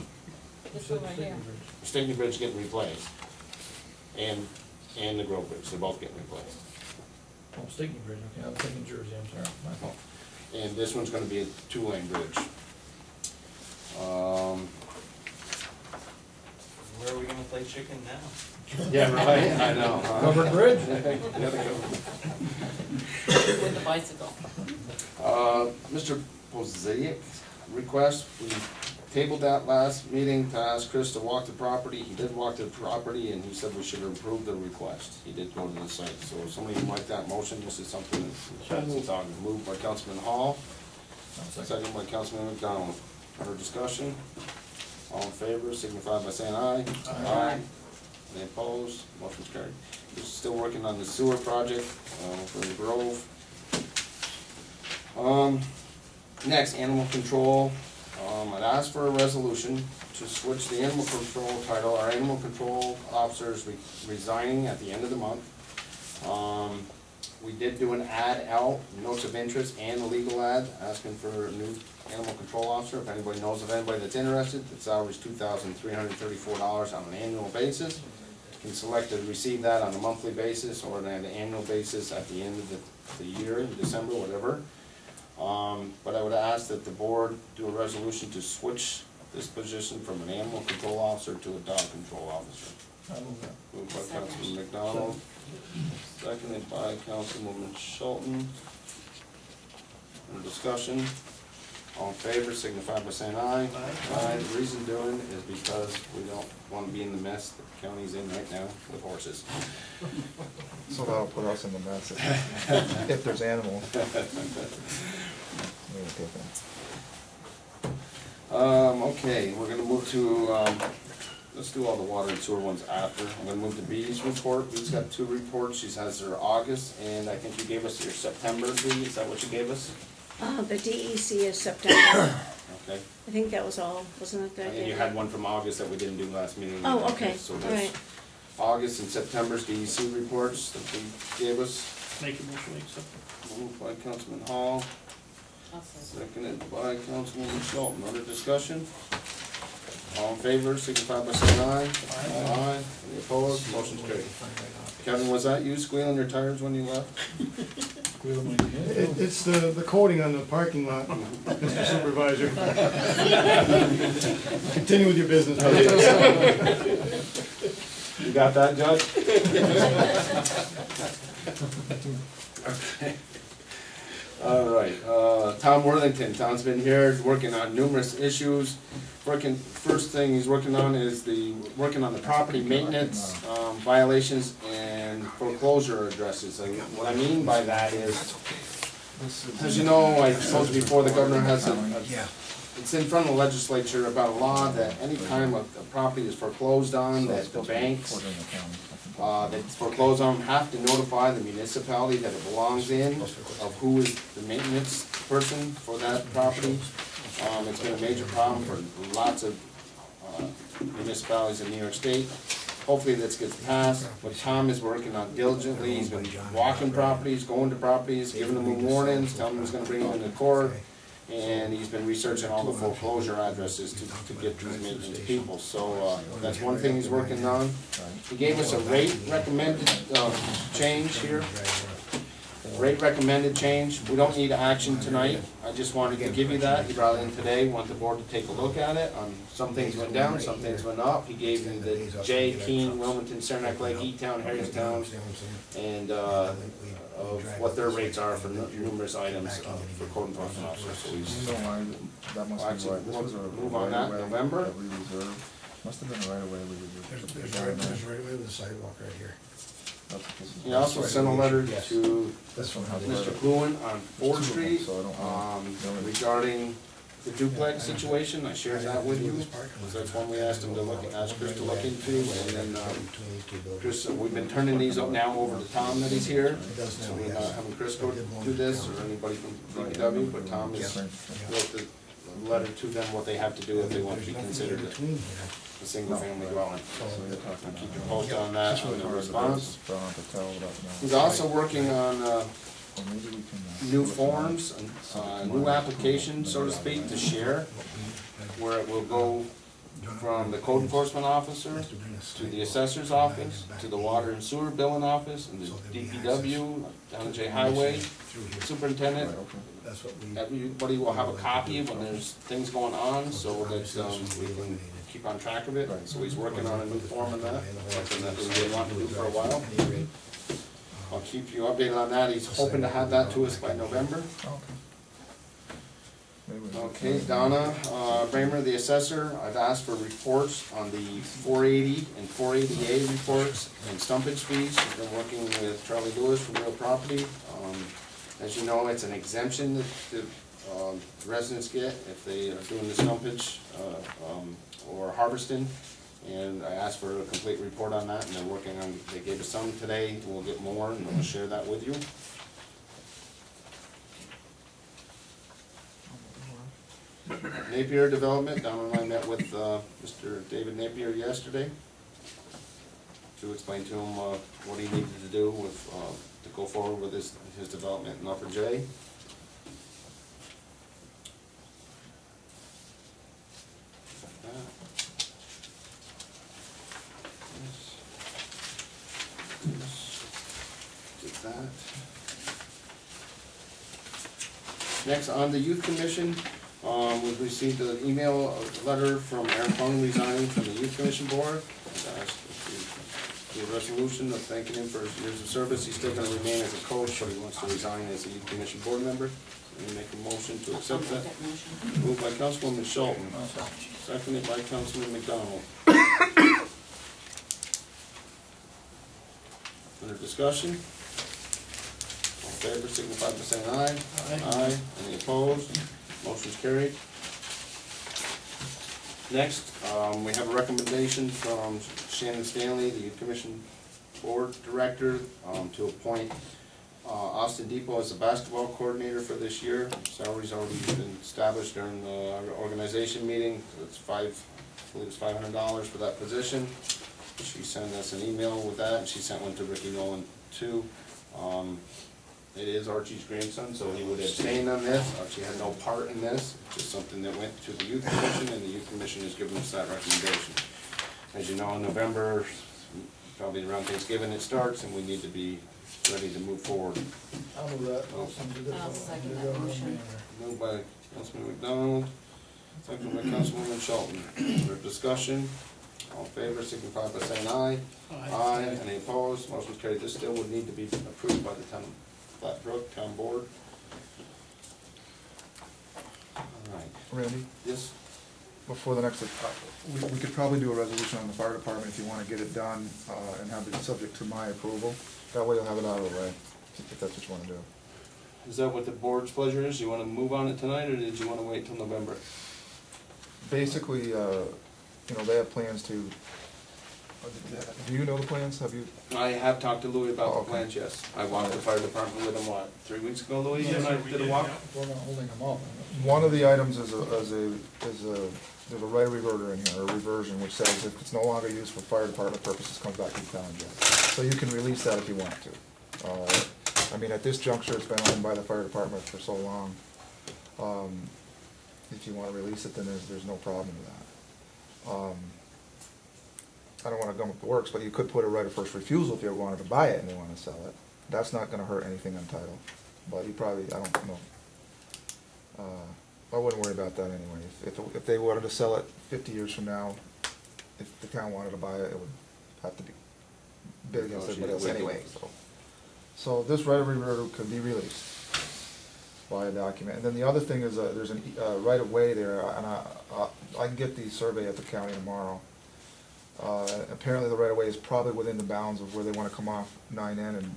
You This said one right Stickney here. Bridge. Stickney Bridge getting replaced. And the Grove Bridge, they're both getting replaced. Oh, Stickney Bridge, okay, I was thinking Jersey, I'm sorry, my fault. And this one's gonna be a two-lane bridge. Where are we gonna play chicken now? Yeah, right, I know. huh? Covered bridge? With the bicycle. Mr. Pozaic request, we tabled that last meeting to ask Chris to walk the property. He did walk the property and he said we should approve the request. He did go to the site, so if somebody would like that motion, this is something that's on, moved by Councilman Hall, I'll second. second by Councilman McDonald. Under discussion, all in favor, signify by saying aye. Aye. Any opposed? Motion's carried. We're still working on the sewer project, for the Grove. Next, animal control. I'd asked for a resolution to switch the animal control title. Our animal control officer is resigning at the end of the month. We did do an ad out, notice of interest and a legal ad, asking for a new animal control officer. If anybody knows of anybody that's interested, the salary is $2,334 on an annual basis. You can select to receive that on a monthly basis or on an annual basis at the end of the year, in December, whatever. But I would ask that the board do a resolution to switch this position from an animal control officer to a dog control officer. I move that. Moved by Councilman McDonald, seconded by Councilwoman Schulten. Under discussion, all in favor, signify by saying aye. Aye. The reason doing is because we don't want to be in the mess that the county's in right now with horses. So that'll put us in the mess if there's animals. Okay, we're gonna move to, let's do all the water and sewer ones after. I'm gonna move to Bee's report. Bee's got two reports. She has her August, and I think you gave us your September, Bee, is that what you gave us? The DEC is September. Okay. I think that was all, wasn't it that? And you had one from August that we didn't do last meeting. Oh, okay, So all there's right. August and September's DEC reports that we gave us. Make a motion, we accept Moved by Councilman Hall, I'll say. seconded by Councilwoman Schulten. Other discussion? All in favor, signify by saying aye. Aye. Any opposed? Motion's carried. Kevin, was that you squealing your tires when you left? Squeal when you can. It's the coating on the parking lot, Mr. Supervisor. Continue with your business. You got that, Judge? Okay. All right, Tom Worthington, Tom's been here, working on numerous issues. First thing he's working on is working on the property maintenance, violations and foreclosure addresses. And what I mean by that is, as you know, I told you before, the governor has it's in front of the legislature about a law that any time a property is foreclosed on, that the banks that's foreclosed on have to notify the municipality that it belongs in, of who is the maintenance person for that property. It's been a major problem for lots of municipalities in New York State. Hopefully this gets passed, but Tom is working on diligently. He's been walking properties, going to properties, giving them warnings, telling them he's gonna bring them into court. And he's been researching all the foreclosure addresses to get these maintenance people, so, that's one thing he's working on. He gave us a rate recommended, change here. Rate recommended change, we don't need action tonight, I just wanted to give you that, he brought it in today, want the board to take a look at it. Some things went down, some things went up, he gave me the J, Keene, Wilmington, Saranac Lake, E-Town, Harristown, and, of what their rates are for numerous items for code enforcement officers, so he's. You know why, that must be Actually, why, this was a move on that, right-of-way November? that we reserved. Must have been a right away we reserved. There's right away with the sidewalk right here. He also sent a letter to This one has a Mr. right-of-way. Cluin on Ford There's two of them, Street, so I don't know. regarding the duplex situation, I shared that with you. Because that's one we asked him to ask Chris to look into, and then, Chris, we've been turning these up now over to Tom that he's here. So we're not having Chris go do this, or anybody from DPW, but Tom is, wrote the letter to them, what they have to do if they want to be considered a single-family dwelling. I'll keep you posted on that, on the response. He's also working on Or maybe we can, new forms, new application, so to speak, to share, where it will go from the code enforcement officer to the assessor's office, to the water and sewer billing office, and the DPW, Down J Highway, superintendent. That's what we. Everybody will have a copy when there's things going on, so that, we can keep on track of it. So he's working on a new form on that, something that we've been wanting to do for a while. I'll keep you updated on that. He's hoping to have that to us by November. Okay, Donna Bramer, the assessor, I've asked for reports on the 480 and 480A reports and stumpage fees. She's been working with Charlie Lewis from Real Property. As you know, it's an exemption that the residents get if they are doing the stumpage or harvesting. And I asked for a complete report on that, and they're working on, they gave us some today, we'll get more, and we'll share that with you. Napier Development, Don and I met with Mr. David Napier yesterday to explain to him what he needed to do with, to go forward with his development in Upper J. Did that. Next, on the Youth Commission, we've received an email, a letter from Aaron Fung resigning from the Youth Commission Board. I've asked to do a resolution of thanking him for his years of service. He's still gonna remain as a coach, but he wants to resign as a Youth Commission Board member. And make a motion to accept that. Moved by Councilwoman Shelton, seconded by Councilman McDonald. Under discussion? All in favor, signify by saying aye. Aye. Any opposed? Motion's carried. Next, we have a recommendation from Shannon Stanley, the Youth Commission Board Director, to appoint Austin Depot as the basketball coordinator for this year. Salary's already been established during our organization meeting. It's I believe it's $500 for that position. She sent us an email with that, and she sent one to Ricky Nolan too. It is Archie's grandson, so he would abstain on this. Archie had no part in this, just something that went to the Youth Commission, and the Youth Commission has given us that recommendation. As you know, in November, probably around Thanksgiving it starts, and we need to be ready to move forward. I'll move that. I'll second that motion. Moved by Councilman McDonald, seconded by Councilwoman Shelton. For discussion, all in favor, signify by saying aye. Aye. Any opposed? Motion's carried. This still would need to be approved by the town of Flatbrook Town Board. All right. Randy, Yes. before the next, we could probably do a resolution on the fire department if you wanna get it done, and have it subject to my approval. That way you'll have it out of the way, if that's what you wanna do. Is that what the board's pleasure is? You wanna move on it tonight, or did you wanna wait till November? Basically, they have plans to, do you know the plans? Have you? I have talked to Louis about Oh, the okay. plans, yes. I walked the fire department with him, 3 weeks ago, Louis? You and I Yes, we did a did, walk? yeah. We're not holding them up. One of the items is there's a right reverter in here, a reversion, which says if it's no longer used for fire department purposes, comes back to the town jail. So you can release that if you want to. I mean, at this juncture, it's been owned by the fire department for so long. If you wanna release it, then there's no problem with that. I don't wanna gum up the works, but you could put a right of first refusal if you wanted to buy it and they wanna sell it. That's not gonna hurt anything on title, but you probably, I don't know. I wouldn't worry about that anyway. If they wanted to sell it 50 years from now, if the town wanted to buy it, it would have to be bid against everybody else anyway, so. So this right of reverter could be released by a document. And then the other thing is, there's a right of way there, and I can get the survey at the county tomorrow. Apparently the right of way is probably within the bounds of where they wanna come off 9N and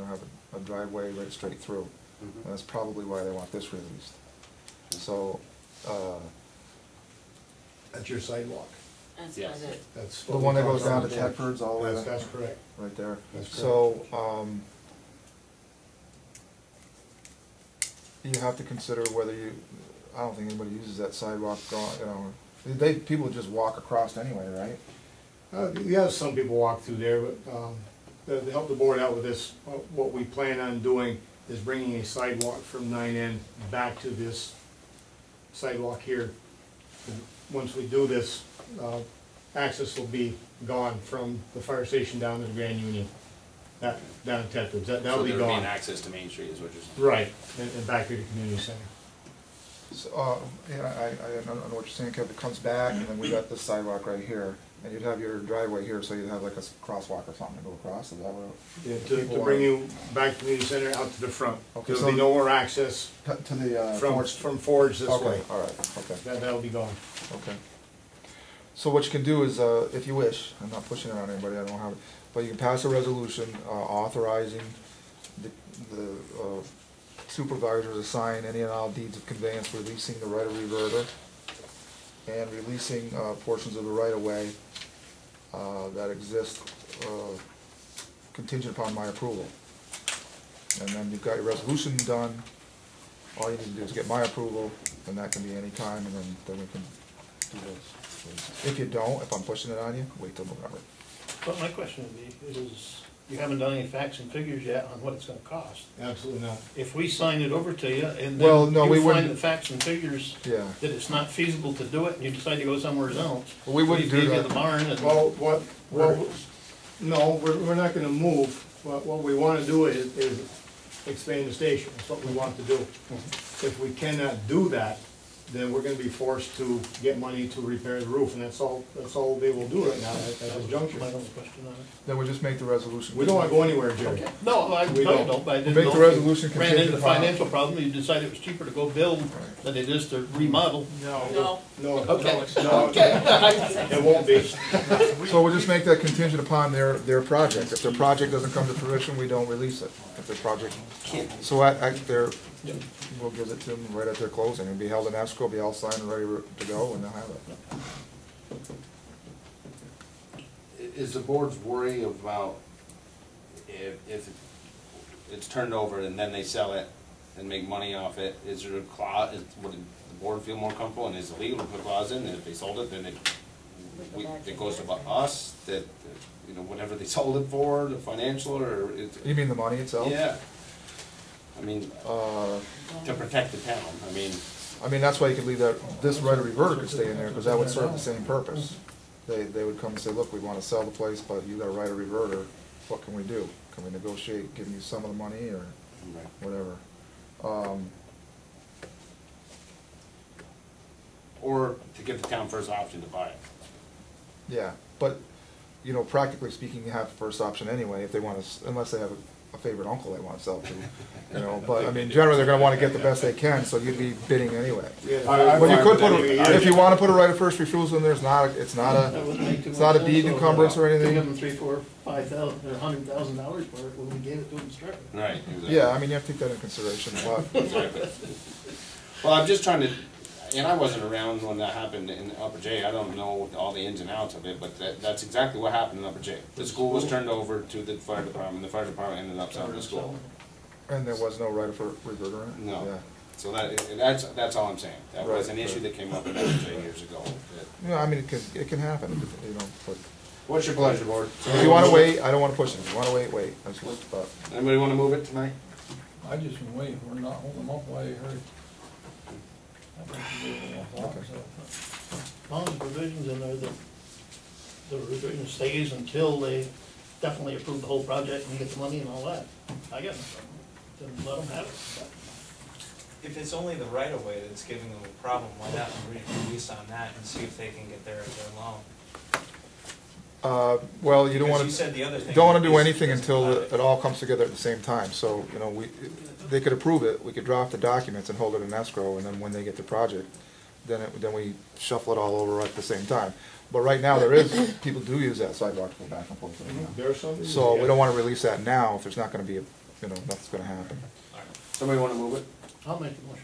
have a driveway right straight through. And that's probably why they want this released. So, That's your sidewalk. That's Yes. not it. That's the what one we that goes talked down to about. Tedford's all the way, That's correct. right there. That's correct. So, you have to consider whether I don't think anybody uses that sidewalk, people just walk across anyway, right? Yeah, some people walk through there, but to help the board out with this, what we plan on doing is bringing a sidewalk from 9N back to this sidewalk here. Once we do this, access will be gone from the fire station down to the Grand Union, down to Tedford's, that'll So be there'll be an gone. access to Main Street is what you're saying? Right, and back to the community center. So, yeah, I don't know what you're saying, Kev, it comes back, and then we got this sidewalk right here, and you'd have your driveway here, so you'd have like a crosswalk or something to go across, is that what? Yeah, to bring you back to the community center out to the front. Okay, There'll be so- no more access To the, from Forge this Okay, way. all right, okay, That'll be gone. okay. So what you can do is, if you wish, I'm not pushing it on anybody, I don't have it, but you can pass a resolution authorizing the supervisor to sign any and all deeds of conveyance releasing the right of reverter and releasing portions of the right of way that exist contingent upon my approval. And then you've got your resolution done, all you need to do is get my approval, and that can be any time, and then we can do this. If you don't, if I'm pushing it on you, wait till November. But my question would be, is you haven't done any facts and figures yet on what it's gonna cost. Absolutely not. If we sign it over to you and Well, then no, we you wouldn't- find the facts and figures Yeah. that it's not feasible to do it and you decide to go somewhere else. Well, we wouldn't do Give you that. the barn and. No, we're not gonna move, but what we wanna do is expand the station, that's what we want to do. If we cannot do that, then we're gonna be forced to get money to repair the roof, and that's all we'll be able to do right now at this juncture. My only question on it. Then we just make the resolution. We don't wanna go anywhere, Jerry. No, I We know you don't. don't, but I didn't Make know the if resolution you ran into contingent a upon- financial problem, you decided it was cheaper to go build than it is to remodel. No. No, Okay. no, it won't be. So we'll just make that contingent upon their project. If their project doesn't come to fruition, we don't release it. If their project, so we'll give it to them right at their closing. It'll be held in escrow, be all signed and ready to go, and they'll have it. Is the board's worry about if it's turned over and then they sell it and make money off it, is there a clause, would the board feel more comfortable, and is it legal to put a clause in, that if they sold it, then it goes to us, that, you know, whatever they sold it for, the financial, or it's. You mean the money itself? Yeah. I mean, to protect the town, I mean, that's why you could leave that, this right of reverter could stay in there, because that would serve the same purpose. They would come and say, look, we want to sell the place, but you got a right of reverter, what can we do? Can we negotiate, give you some of the money, or whatever? or to give the town first option to buy it. Yeah, but, you know, practically speaking, you have the first option anyway, if they want to, unless they have a favorite uncle they want to sell to, you know, but, I mean, generally, they're gonna want to get the best they can, so you'd be bidding anyway. But you could put, if you want to put a right of first refusal in there, it's not That wouldn't make too it's not a much deed sense, encumbrance or We anything. give them $3,000, $4,000, $5,000, or $100,000 for it when we gave it to them straight. Right, exactly. Yeah, I mean, you have to take that into consideration, but, Exactly. Well, I'm just trying to, and I wasn't around when that happened in Upper J, I don't know all the ins and outs of it, but that's exactly what happened in Upper J. The school was turned over to the fire department, the fire department ended up selling the school. and there was no right of reverter in it? No. Yeah. So that's all I'm saying. That was an issue that came up in Upper J years ago. Yeah, I mean, it can happen, you know, but, What's your pleasure, board? if you want to wait, I don't want to push it, if you want to wait, that's just, but, Anybody wanna move it tonight? I just can wait, we're not holding them up while you hurry. I'd like to do it all at once, so. As long as provisions in there that the revision stays until they definitely approve the whole project and get the money and all that. I got no problem. Then let them have it. But If it's only the right of way that's giving them a problem, why not release on that and see if they can get their loan? well, you don't Because want you to, said the other thing. don't want to do is- anything is until allow it all comes together at the same time, so, you know, they could approve it, we could draft the documents and hold it in escrow, and then when they get the project, then we shuffle it all over at the same time. But right now, people do use that sidewalk to go back and forth. right now. There's something. So we don't want to release that now if there's not going to be, nothing's going to happen. Somebody wanna move it? I'll make the motion.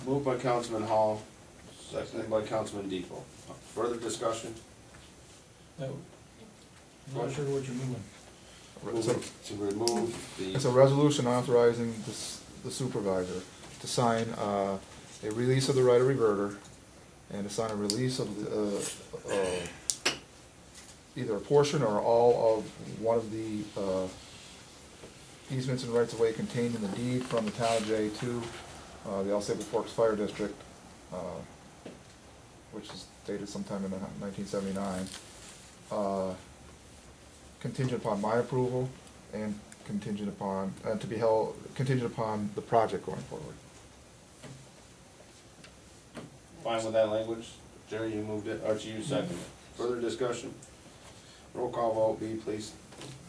Moved by Councilman Hall, seconded by Councilman Depot. Further discussion? No, I'm not sure what you're moving. It's a- To remove the. It's a resolution authorizing the supervisor to sign a release of the right of reverter and to sign a release of either a portion or all of one of the easements and rights of way contained in the deed from the town of Jay to the El Sable Forks Fire District, which is dated sometime in 1979, contingent upon my approval and contingent upon, to be held, contingent upon the project going forward. Fine with that language? Jerry, you moved it, Archie, you seconded it. Further discussion? Roll call vote, B, please.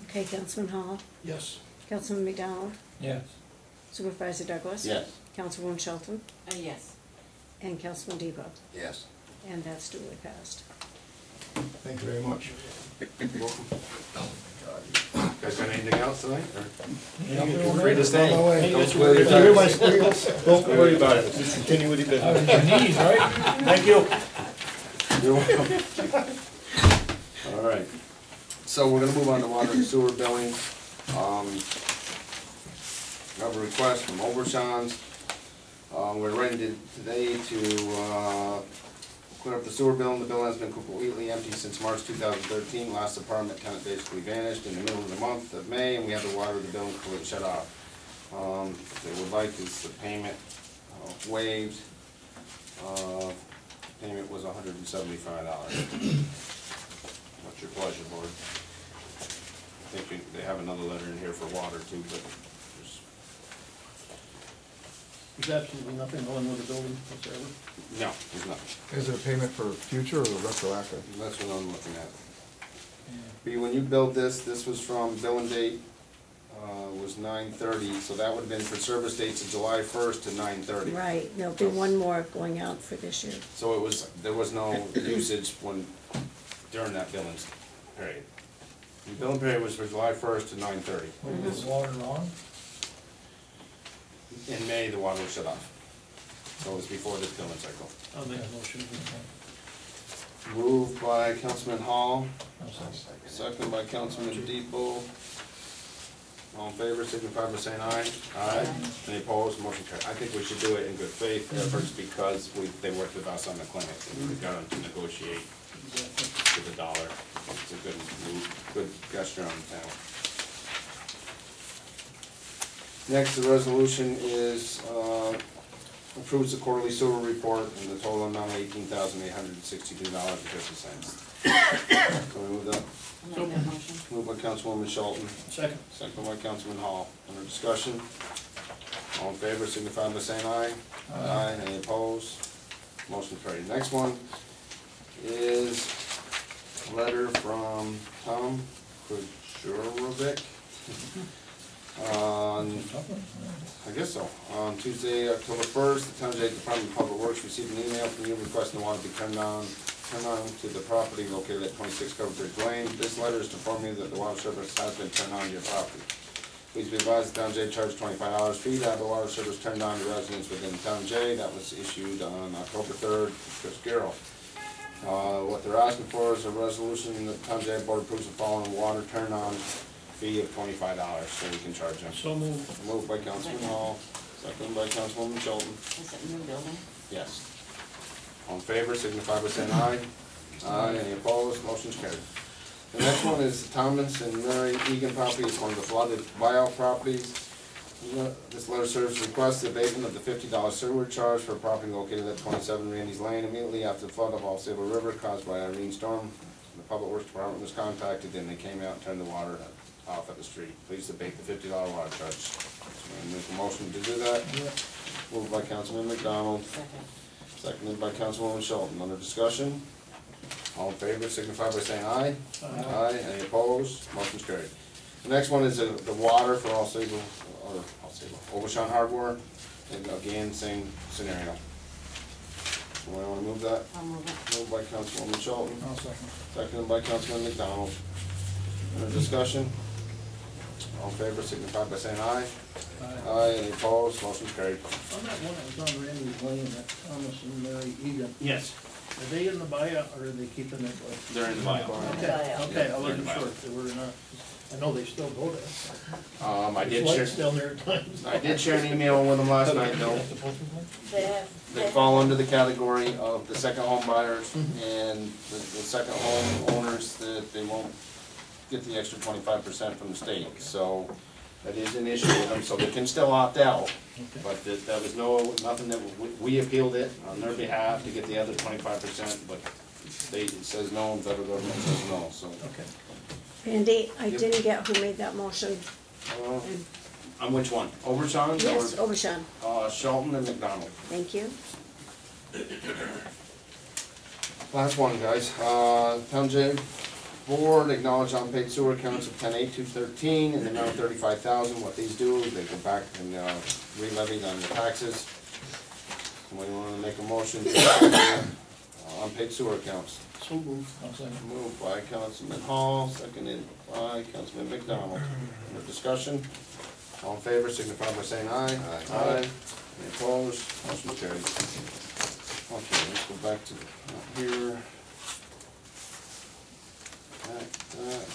Okay, Councilman Hall, Yes. Councilman McDonald, Yes. Supervisor Douglas. Yes. Councilwoman Shelton, Yes. and Councilman Depot, Yes. and that's duly passed. Thank you very much. Guys got anything else tonight? or- Feel free to stay. On my way. Hey, Don't that's your- hear my squeals? Don't worry about it, just continue with your Out business. of your knees, right? Thank you. You're welcome. All right, so we're gonna move on to water and sewer billing. We have a request from Obershans. We're ready today to clear up the sewer bill. The bill has been completely empty since March 2013. Last apartment tenant basically vanished in the middle of the month of May, and we had the water of the bill completely shut off. What they would like is the payment waived. Payment was $175. What's your pleasure, board? I think they have another letter in here for water too, but there's, There's absolutely nothing going with the building whatsoever. no, there's not. Is it a payment for future or retroactive? That's what I'm looking at. B, when you billed this was from billing date, was 9/30, so that would have been for service dates of July 1st to 9/30. Right, there'll be one more going out for this year. So there was no usage during that billing period. The billing period was for July 1st to 9/30. When was water on? In May, the water was shut off. So it was before this billing cycle. I'll make a motion. Moved by Councilman Hall, I'm sorry. second by Councilman Depot. All in favor, signify by saying aye. Aye. Any opposed, motion carried. I think we should do it in good faith efforts because they worked with us on the clinic and we got them to negotiate to the dollar. It's a good move, good gesture on the town. Next, the resolution is, approves the quarterly sewer report in the total amount of $18,862.50. Can we move that? I'll make that motion. Moved by Councilwoman Shelton, Second. second by Councilman Hall. Under discussion, all in favor, signify by saying aye. Aye. Any opposed? Motion carried. Next one is a letter from Tom Kujurovic. I guess so. On Tuesday, October 1st, the Town of Jay Department of Public Works received an email from you requesting the water be turned on to the property located at 26 Covered Bridge Lane. This letter is to inform you that the water service has been turned on to your property. Please be advised, the Town of Jay charged $25 fee to have the water service turned on to residents within the Town of Jay. That was issued on October 3rd, Chris Garrell. What they're asking for is a resolution that the Town of Jay Board approves the following water turn on fee of $25, so we can charge them. So moved. Moved by Councilman Hall, second by Councilwoman Shelton. Is it a new building? Yes. All in favor, signify by saying aye. Aye. Any opposed? Motion's carried. The next one is Thomas and Mary Egan property. It's one of the flooded buyout properties. This letter serves to request the abatement of the $50 sewer charge for a property located at 27 Randy's Lane immediately after the flood of All Sable River caused by Irene Storm. The Public Works Department was contacted, and they came out and turned the water off at the street. Please abate the $50 water charge. So I make a motion to do that. Moved by Councilman McDonald, Second. seconded by Councilwoman Shelton. Under discussion, all in favor, signify by saying aye. Aye. Any opposed? Motion's carried. The next one is the water for Obashan Hardware, and again, same scenario. Somebody wanna move that? I'll move it. Moved by Councilwoman Shelton, I'll second. seconded by Councilman McDonald. Under discussion, all in favor, signify by saying aye. Aye. Any opposed? Motion's carried. On that one that was on Randy's Lane, that Thomas and Mary Egan, Yes. are they in the buyout or are they keeping it? They're in the buyout. Okay, okay, I wasn't They're in the sure if they were or not. I know they still go there. I There's did lights share, down there at times. I did share an email with them last night, though. They have. They fall under the category of the second home buyers and the second home owners that they won't get the extra 25% from the state. So That is an issue with them, so they can still opt out. Okay. But that was nothing that, we appealed it on their behalf to get the other 25%, but state says no, and federal government says no, so. Okay. Randy, I Yep. didn't get who made that motion. And on which one? Overshawn? Yes, Obashan, Shelton and McDonald. thank you. Last one, guys. Township Board acknowledge unpaid sewer accounts of 10/8/213 in the amount of 35,000. What these do is they go back and re-levy on the taxes. Somebody want to make a motion to unpaid sewer accounts? So moved. I'll second. Moved by Councilman Hall, seconded by Councilman McDonald. Under discussion, all in favor, signify by saying aye. Aye. Any opposed? Motion carried. Okay, let's go back to here. That.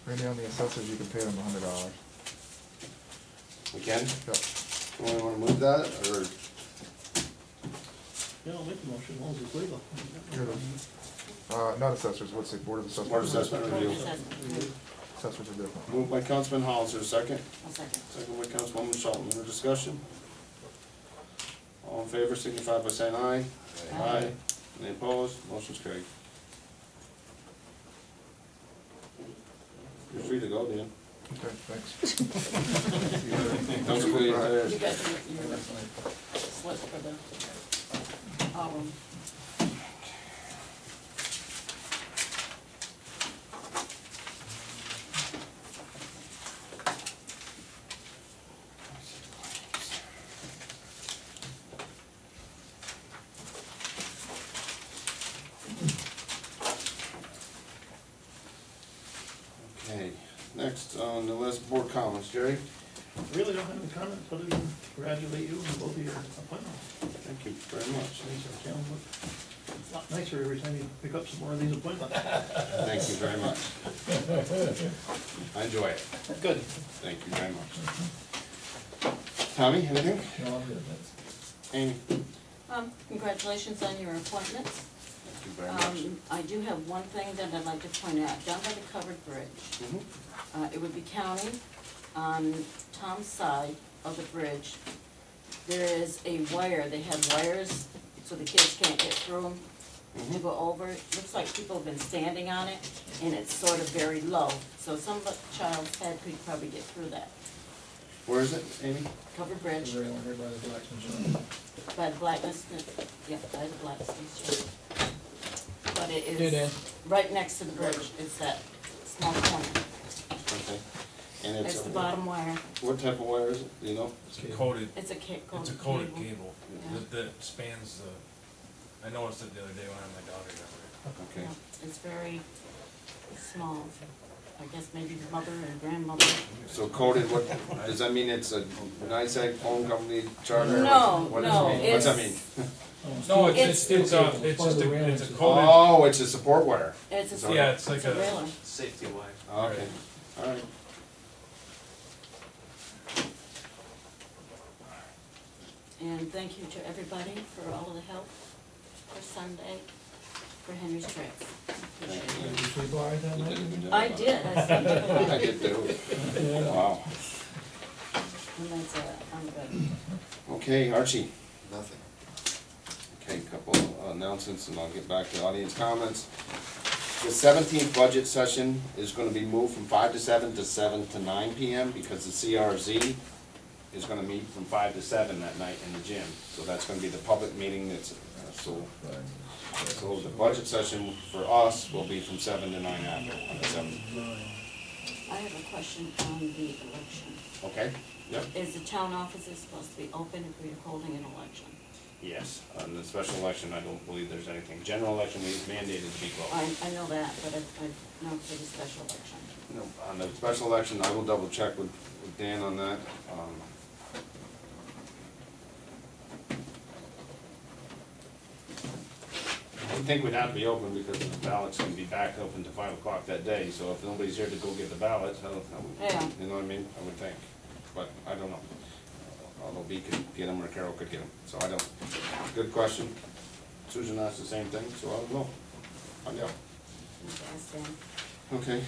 Randy, on the assessors, you can pay them $100. We can? Yep. We wanna move that, or? Yeah, I'll make the motion, as long as it's legal. Here it is. Not assessors, what's it, Board of Assessors? Board of Assessment review. Assessors are different. Moved by Councilman Hall, is there a second? I'll second. Second by Councilwoman Shelton, under discussion? All in favor, signify by saying aye. Aye. Any opposed? Motion's carried. You're free to go, Dan. Okay, thanks. Don't forget your tires. You got your slip for the album. Okay, next on the list, board comments, Jerry? Really don't have any comments other than congratulate you on both of your appointments. Thank you very much. Makes our town look a lot nicer every time you pick up some more of these appointments. Thank you very much. I enjoy it. Good. Thank you very much. Tommy, anything? No, I'm good, thanks. Amy? Congratulations on your appointments. Thank you very much. I do have one thing that I'd like to point out, down by the covered bridge. Mhm. It would be county on Tom's side of the bridge. There is a wire, they have wires so the kids can't get through them to go over. It looks like people have been standing on it and it's sort of very low. So some child's head could probably get through that. Where is it, Amy? Covered bridge Very long here by the blacksmith shop. by the blacksmith, yeah, by the blacksmith shop. But it Hey, Dan. is right next to the bridge, it's that small corner. Okay. And It's the bottom wire. What type of wire is it, do you know? It's a coated, It's a cable. it's a coated cable Yeah. that spans the, I noticed it the other day when I had my daughter down Okay. Yeah, it's very small. I guess maybe the mother and grandmother. So coated, what, does that mean it's a NICEAG phone company charter? No, What does no, it mean? What's that it's- mean? there. No, It's- it's It's just part of the it's a railing. coated, Oh, it's a support wire. It's So- a, yeah, it's like it's a a, railer. Safety wire. Okay, all right. And thank you to everybody for all of the help for Sunday, for Henry's Tricks. Appreciate it. Did you sleep all right that You night? did a good job. I did, I slept good. I did too. Wow. And that's it, I'm good. Okay, Archie. Nothing. Okay, couple announcements and I'll get back to audience comments. The 17th budget session is gonna be moved from 5 to 7 to 7 to 9 PM because the CRZ is gonna meet from 5 to 7 that night in the gym. So that's gonna be the public meeting that's, so the budget session for us will be from 7 to 9 after, on the 7th. I have a question on the election. Okay? Yep. Is the town offices supposed to be open if we're holding an election? Yes. On the special election, I don't believe there's anything. General election is mandated to be closed. I know that, but I know for the special election. No, on the special election, I will double check with Dan on that. didn't think we'd have to be open because the ballot's gonna be back open to 5 o'clock that day, so if nobody's here to go get the ballots, I would, Yeah. you know what I mean? I would think, but I don't know. Although B could get them or Carol could get them, so I don't. Good question. Susan asked the same thing, so I don't know. Find out. Ask them. Okay.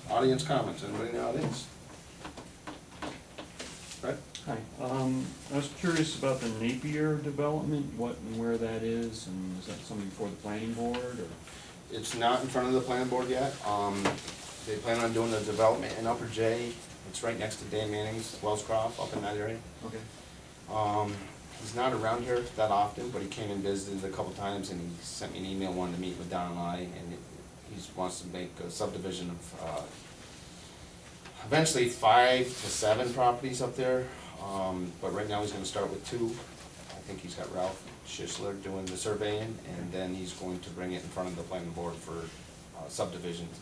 Audience comments, anybody in the audience? Right? Hi, I was curious about the Napier development, what and where that is, and is that something for the planning board, or? It's not in front of the planning board yet. They plan on doing the development in Upper J. It's right next to Dan Manning's, Wellscroft, up in that area. Okay. He's not around here that often, but he came and visited a couple times, and he sent me an email, wanting to meet with Don and I, and he wants to make a subdivision of, eventually 5 to 7 properties up there. But right now he's gonna start with 2. I think he's got Ralph Schisler doing the surveying, and then he's going to bring it in front of the planning board for subdivisions.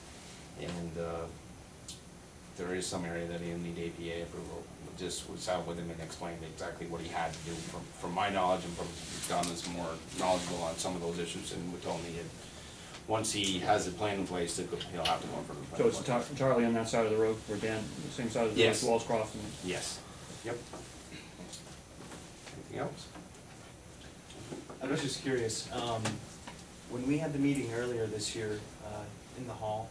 And there is some area that he'll need APA approval. Just was out with him and explained exactly what he had to do from my knowledge, and from Don is more knowledgeable on some of those issues, and we told me that once he has a plan in place, that he'll have to go in front of the So planning it's board. entirely on that side of the road, where Dan, the same side of the road Yes. as Wellscroft? And Yes. Yep. Anything else? I was just curious, when we had the meeting earlier this year, in the hall,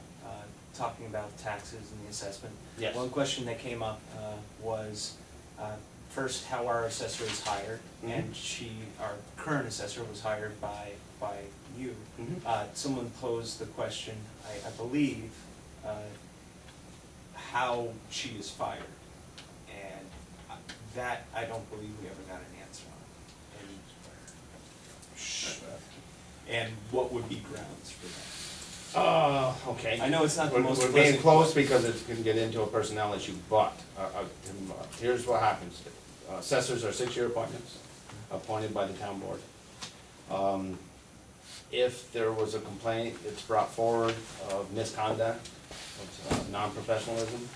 talking about taxes and the assessment. Yes. One question that came up, was, first, how our assessor is hired, and our current assessor was hired by you. Someone posed the question, I believe, how she is fired, and that I don't believe we ever got an answer on. And what would be grounds for that? Okay. I know it's not the most We're getting pleasant close question. because it's gonna get into a personnel issue, but, here's what happens. Assessors are 6-year appointments, appointed by the town board. If there was a complaint, it's brought forward of misconduct, of non-professionalism.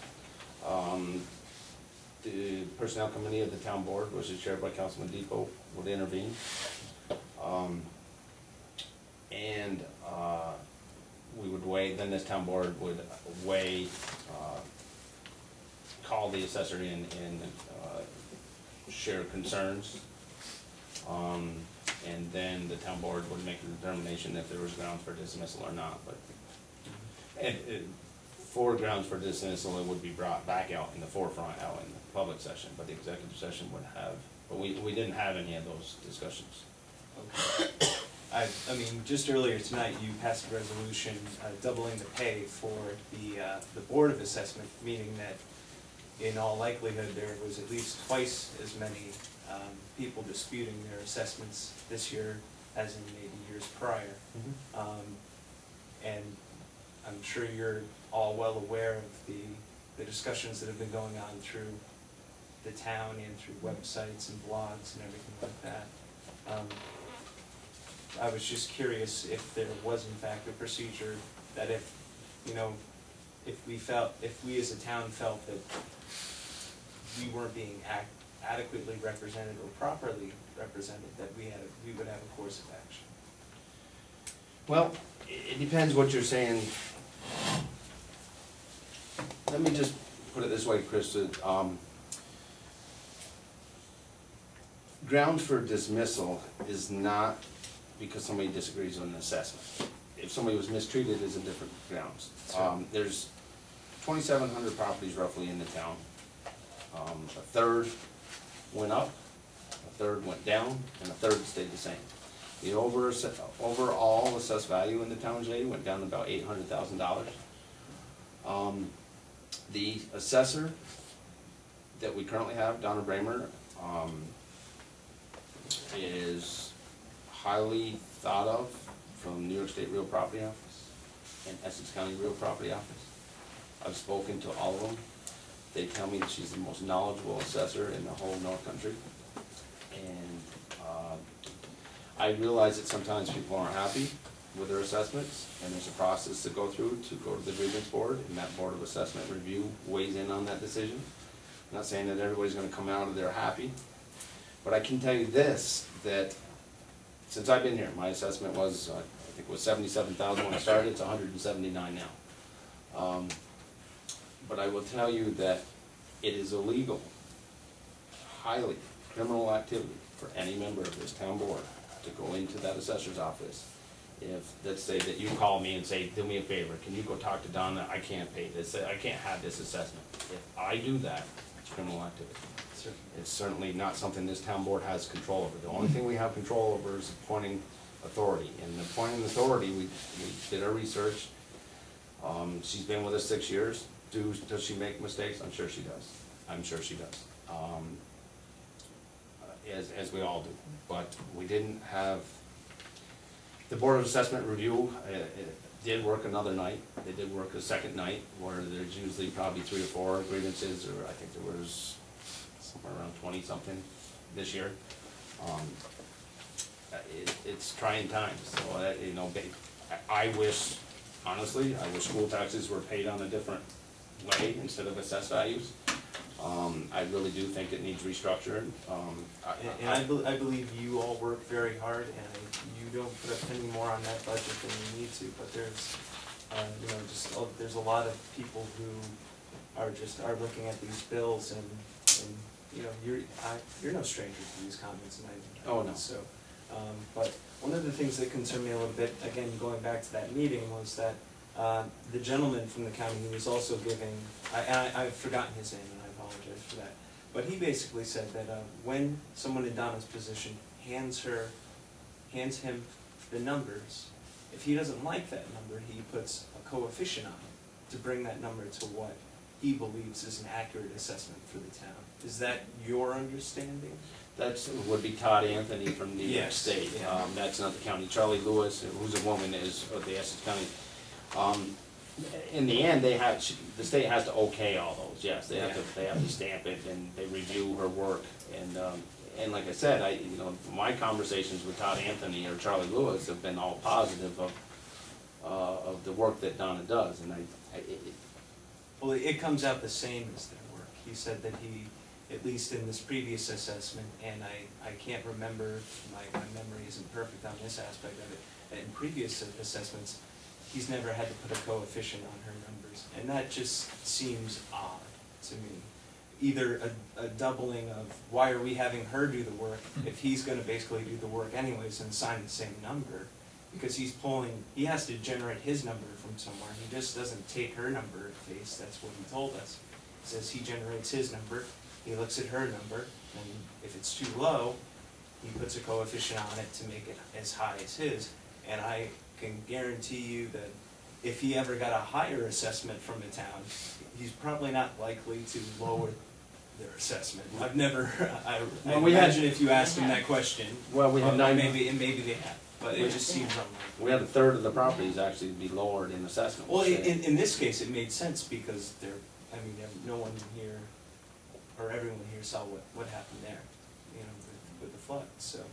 The personnel committee of the town board, which is chaired by Councilman Depot, would intervene. And we would weigh, then this town board would weigh, call the assessor in and share concerns. And then the town board would make a determination if there was grounds for dismissal or not, but, for grounds for dismissal, it would be brought back out in the forefront, out in the public session, but the executive session would have, but we didn't have any of those discussions. Okay. I mean, just earlier tonight, you passed a resolution doubling the pay for the Board of Assessment, meaning that in all likelihood, there was at least twice as many people disputing their assessments this year as in maybe years prior. And I'm sure you're all well aware of the discussions that have been going on through the town and through websites and blogs and everything like that. I was just curious if there was in fact a procedure that if we as a town felt that we weren't being adequately represented or properly represented, that we would have a course of action. Well, it depends what you're saying. Let me just put it this way, Chris, grounds for dismissal is not because somebody disagrees with an assessment. If somebody was mistreated, is a different grounds. There's 2,700 properties roughly in the town. A third went up, a third went down, and a third stayed the same. The overall assessed value in the town, Jay, went down to about $800,000. The assessor that we currently have, Donna Bramer, is highly thought of from New York State Real Property Office and Essex County Real Property Office. I've spoken to all of them. They tell me that she's the most knowledgeable assessor in the whole North Country. And I realize that sometimes people aren't happy with their assessments, and there's a process to go through to go to the grievance board, and that Board of Assessment Review weighs in on that decision. I'm not saying that everybody's gonna come out of there happy, but I can tell you this, that since I've been here, my assessment was, I think it was 77,000 when I started, it's 179 now. But I will tell you that it is illegal, highly criminal activity for any member of this town board to go into that assessor's office. If, let's say that you call me and say, do me a favor, can you go talk to Donna, I can't pay this, I can't have this assessment. If I do that, it's criminal activity. It's certainly not something this town board has control over. The only thing we have control over is appointing authority. And appointing authority, we did our research. She's been with us 6 years. Does she make mistakes? I'm sure she does. I'm sure she does. As we all do. But we didn't have, the Board of Assessment Review it did work another night. They did work a second night where there's usually probably 3 or 4 grievances, or I think there was somewhere around 20-something this year. It's trying times, so you know, I wish, honestly, I wish school taxes were paid on a different way instead of assessed values. I really do think it needs restructured. I believe you all work very hard, and you don't put a penny more on that budget than you need to, but there's, you know, there's a lot of people who are looking at these bills, and you know, you're no stranger to these comments, and Oh, no. So, but one of the things that concerned me a little bit, again, going back to that meeting, was that the gentleman from the county who was also giving, I've forgotten his name, and I apologize for that, but he basically said that when someone in Donna's position hands him the numbers, if he doesn't like that number, he puts a coefficient on it to bring that number to what he believes is an accurate assessment for the town. Is that your understanding? That would be Todd Anthony from New York Yes, State. yeah. That's not the county. Charlie Lewis, who's a woman, is of the Essex County. In the end, the state has to okay all those. Yes, they have to stamp it, and they review her work. And like I said, you know, my conversations with Todd Anthony or Charlie Lewis have been all positive of the work that Donna does, and Well, it comes out the same as their work. He said that he, at least in this previous assessment, and I can't remember, my memory isn't perfect on this aspect of it, that in previous assessments, he's never had to put a coefficient on her numbers. And that just seems odd to me. Either a doubling of, why are we having her do the work if he's gonna basically do the work anyways and sign the same number? Because he has to generate his number from somewhere. He just doesn't take her number at face, that's what he told us. He says he generates his number, he looks at her number, and if it's too low, he puts a coefficient on it to make it as high as his. And I can guarantee you that if he ever got a higher assessment from the town, he's probably not likely to lower their assessment. I've never, I imagine if you asked him that question, well, we had maybe they have. But it just seems unlikely. we had a third of the properties actually be lowered in assessment. Well, in this case, it made sense because I mean, no one here, or everyone here saw what happened there, you know, with the flood, so.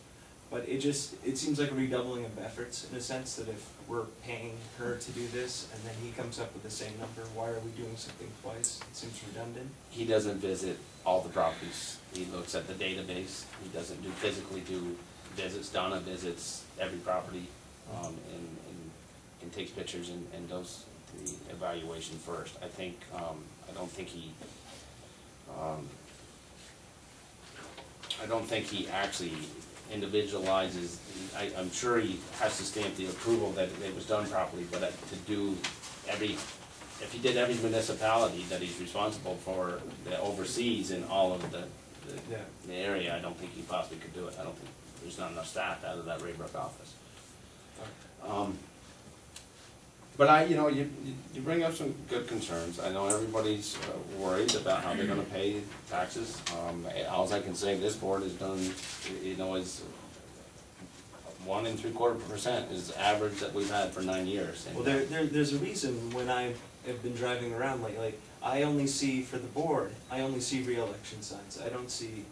But it seems like a redoubling of efforts in a sense that if we're paying her to do this and then he comes up with the same number, why are we doing something twice? It seems redundant. He doesn't visit all the properties. He looks at the database. He doesn't physically do visits. Donna visits every property and takes pictures and does the evaluation first. I don't think he actually individualizes. I'm sure he has to stamp the approval that it was done properly, but if he did every municipality that he's responsible for, that oversees in all of the area, I don't think he possibly could do it. I don't think there's not enough staff out of that Raybrook office. But you bring up some good concerns. I know everybody's worried about how they're going to pay taxes. All I can say, this board has done, is 1 3/4% is the average that we've had for 9 years. Well, there's a reason when I have been driving around lately, I only see for the board, I only see re-election signs. I don't see,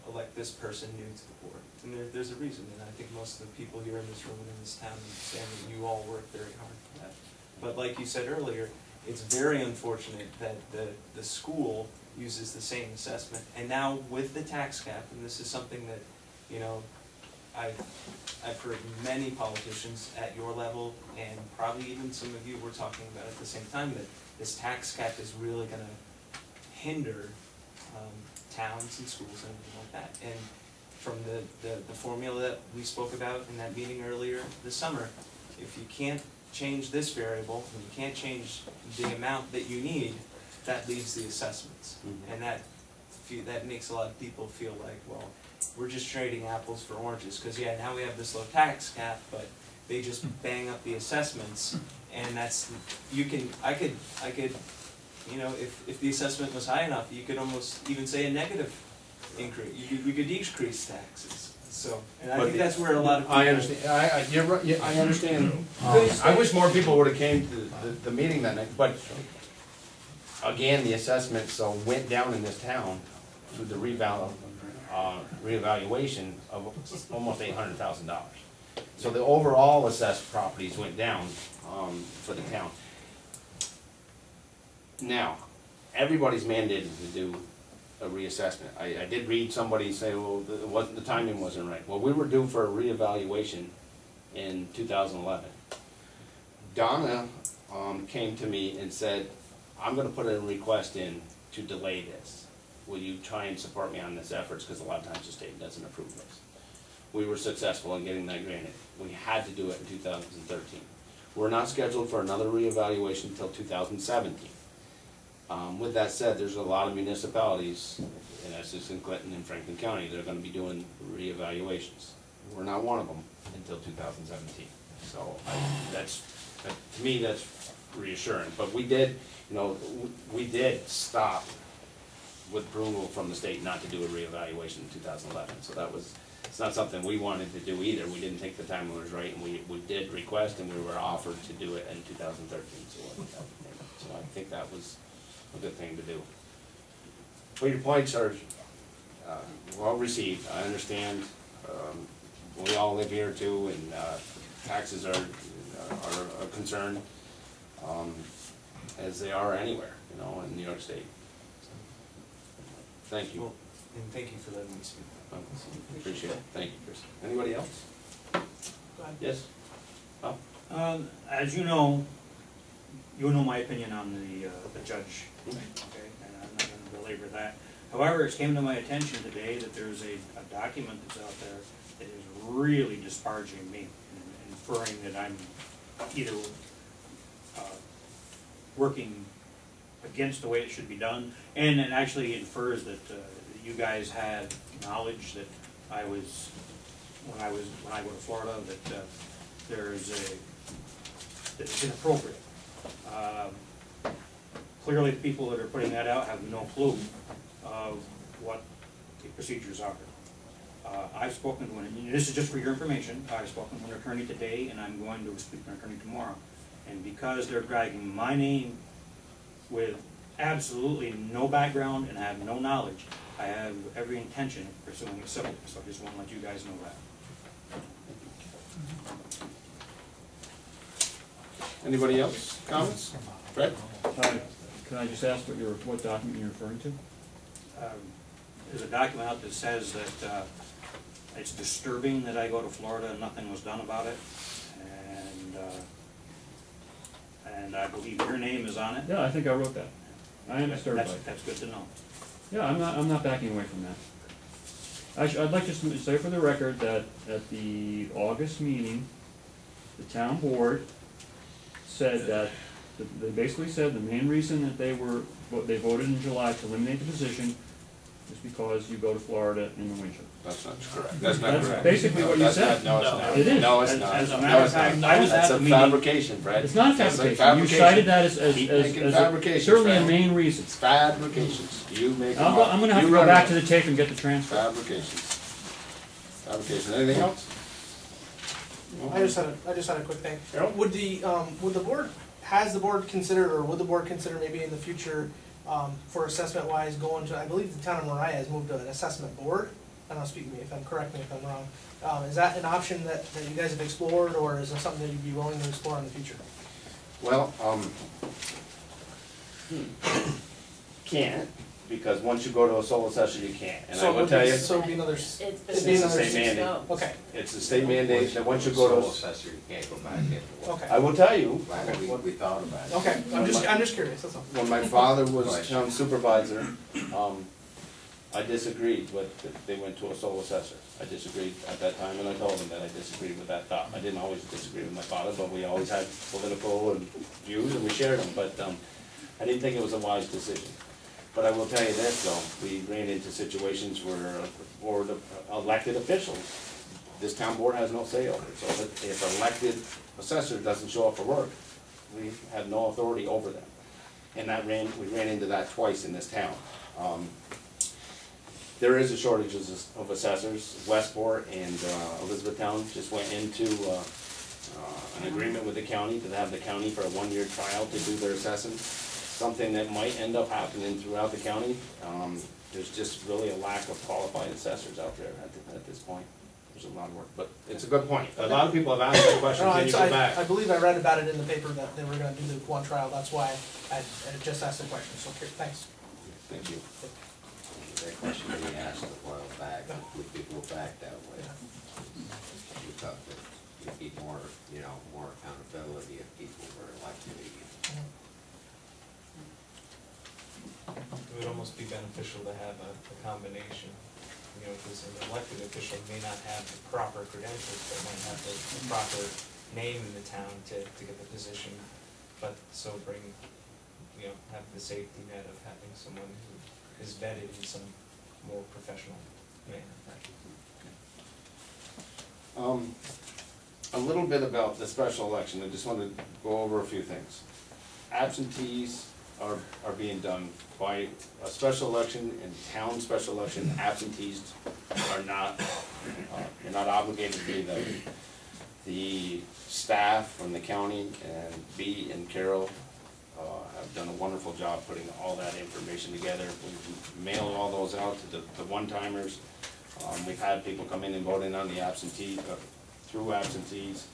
elect this person new to the board. And there's a reason, and I think most of the people here in this room and in this town understand that you all work very hard for that. But like you said earlier, it's very unfortunate that the school uses the same assessment. And now with the tax cap, and this is something that, I've heard many politicians at your level, and probably even some of you were talking about at the same time, that this tax cap is really gonna hinder towns and schools and everything like that. And from the formula that we spoke about in that meeting earlier this summer, if you can't change this variable, and you can't change the amount that you need, that leaves the assessments. And that makes a lot of people feel like, well, we're just trading apples for oranges, because yeah, now we have this low tax cap, but they just bang up the assessments, and that's, I could, you know, if the assessment was high enough, you could almost even say a negative increase, you could decrease taxes. So, and I think that's where a lot of people. I understand, you're right, I understand. I wish more people would've came to the meeting that night, but again, the assessments went down in this town through the reevaluation of almost $800,000. So the overall assessed properties went down for the town. Now, everybody's mandated to do a reassessment. I did read somebody say, well, the timing wasn't right. Well, we were due for a reevaluation in 2011. Donna came to me and said, I'm gonna put a request in to delay this. Will you try and support me on this efforts, because a lot of times the state doesn't approve this. We were successful in getting that granted. We had to do it in 2013. We're not scheduled for another reevaluation until 2017. With that said, there's a lot of municipalities in Essex and Clinton and Franklin County that are gonna be doing reevaluations. We're not one of them until 2017. So to me, that's reassuring. But we did, you know, we did stop with approval from the state not to do a reevaluation in 2011. So that was, it's not something we wanted to do either. We didn't think the timing was right, and we did request, and we were offered to do it in 2013. So I think that was a good thing to do. Well, your points are well received. I understand. We all live here too, and taxes are a concern, as they are anywhere, you know, in New York State. Thank you. Well, and thank you for letting me speak. Appreciate it. Thank you, Chris. Anybody else? Yes? Oh. As you know my opinion on the judge, okay, and I'm not gonna belabor that. However, it came to my attention today that there's a document that's out there that is really disparaging me and inferring that I'm either working against the way it should be done, and it actually infers that you guys had knowledge that I was, when I go to Florida, that that it's inappropriate. Clearly, the people that are putting that out have no clue of what the procedures are. I've spoken to and this is just for your information, I've spoken to an attorney today, and I'm going to speak to an attorney tomorrow. And because they're dragging my name with absolutely no background and have no knowledge, I have every intention of pursuing a civil, so I just want to let you guys know that. Anybody else? Comments? Fred? Can I just ask what document you're referring to? There's a document out that says that it's disturbing that I go to Florida and nothing was done about it, and I believe your name is on it. Yeah, I think I wrote that. I am disturbed by it. That's good to know. Yeah, I'm not backing away from that. I'd like to say for the record that at the August meeting, the town board said that, they basically said the main reason that they voted in July to eliminate the position is because you go to Florida in the winter. That's not correct. That's not correct. That's basically what you said. No, it's not. It is. No, it's not. As a matter of fact, I was at the meeting. That's a fabrication, Fred. It's not a That's fabrication. You cited that as fabrications, certainly a Fred. main reason. It's fabrications. You make them I'm up. gonna have You to go run back it. to the tape and get the transfer. Fabrications. Fabrications. Anything else? I just had a quick thing. Harold? Would the board, has the board considered, or would the board consider maybe in the future, for assessment wise, going to, I believe the town of Mariah has moved to an assessment board? I don't know, speak to me if I'm, correct me if I'm wrong. Is that an option that you guys have explored, or is it something that you'd be willing to explore in the future? Well, can't, because once you go to a sole assessor, you can't, and I So it will would tell be, you, so it'd be another, It's it'd it's be the another same six. mandate. Okay, It's the state mandate that once you go to, assessor, you can't go back into okay, I will tell you, We thought about it. okay, I'm just curious, that's all. when my father was town supervisor, I disagreed with, that they went to a sole assessor. I disagreed at that time, and I told him that I disagreed with that thought. I didn't always disagree with my father, but we always had political and views, and we shared them, but, I didn't think it was a wise decision. But I will tell you this, though, we ran into situations where, or the elected officials, this town board has no say over it, so if elected assessor doesn't show up for work, we have no authority over them. And we ran into that twice in this town. There is a shortage of assessors. Westport and Elizabethtown just went into an agreement with the county to have the county for a one-year trial to do their assessing. Something that might end up happening throughout the county. There's just really a lack of qualified assessors out there at this point. There's a lot of work, but it's a good point. A lot of people have asked that question, No, can you go back? I believe I read about it in the paper that they were gonna do the one trial, that's why I just asked the question, so okay, thanks. Thank you. That question we asked a while back, would people go back that way? We thought that it'd be more, more accountability if people were elected again. It would almost be beneficial to have a combination, because an elected official may not have the proper credentials, but might have the proper name in the town to get the position, but so bring, have the safety net of having someone who is vetted in some more professional manner. A little bit about the special election, I just want to go over a few things. Absentees are being done by a special election and town special election. Absentees are not, you're not obligated to be there. The staff from the county and B and Carol have done a wonderful job putting all that information together. We mailed all those out to the one-timers. We've had people come in and vote in on the absentee, through absentees.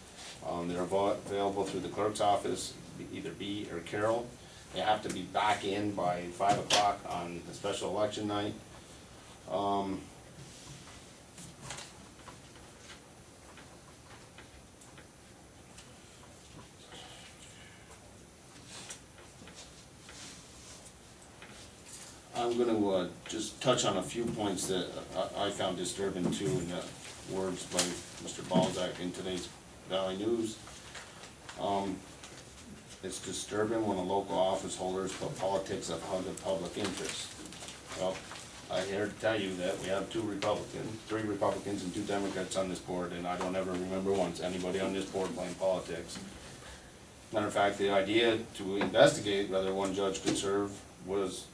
They're available through the clerk's office, either B or Carol. They have to be back in by 5 o'clock on the special election night. I'm going to just touch on a few points that I found disturbing too in the words by Mr. Balzac in today's Valley News. It's disturbing when a local office holders put politics above the public interest. Well, I'm here to tell you that we have 3 Republicans and 2 Democrats on this board, and I don't ever remember once anybody on this board playing politics. Matter of fact, the idea to investigate whether one judge could serve was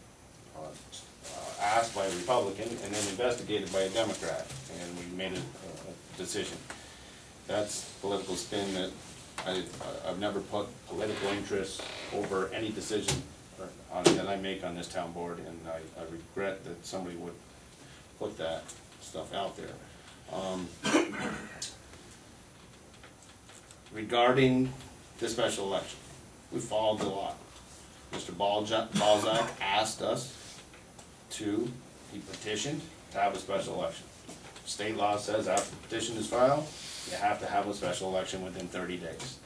asked by a Republican and then investigated by a Democrat, and we made a decision. That's political spin that I've never put political interests over any decision that I make on this town board, and I regret that somebody would put that stuff out there. Regarding the special election, we followed the law. Mr. Balzac asked us he petitioned to have a special election. State law says after the petition is filed, you have to have a special election within 30 days.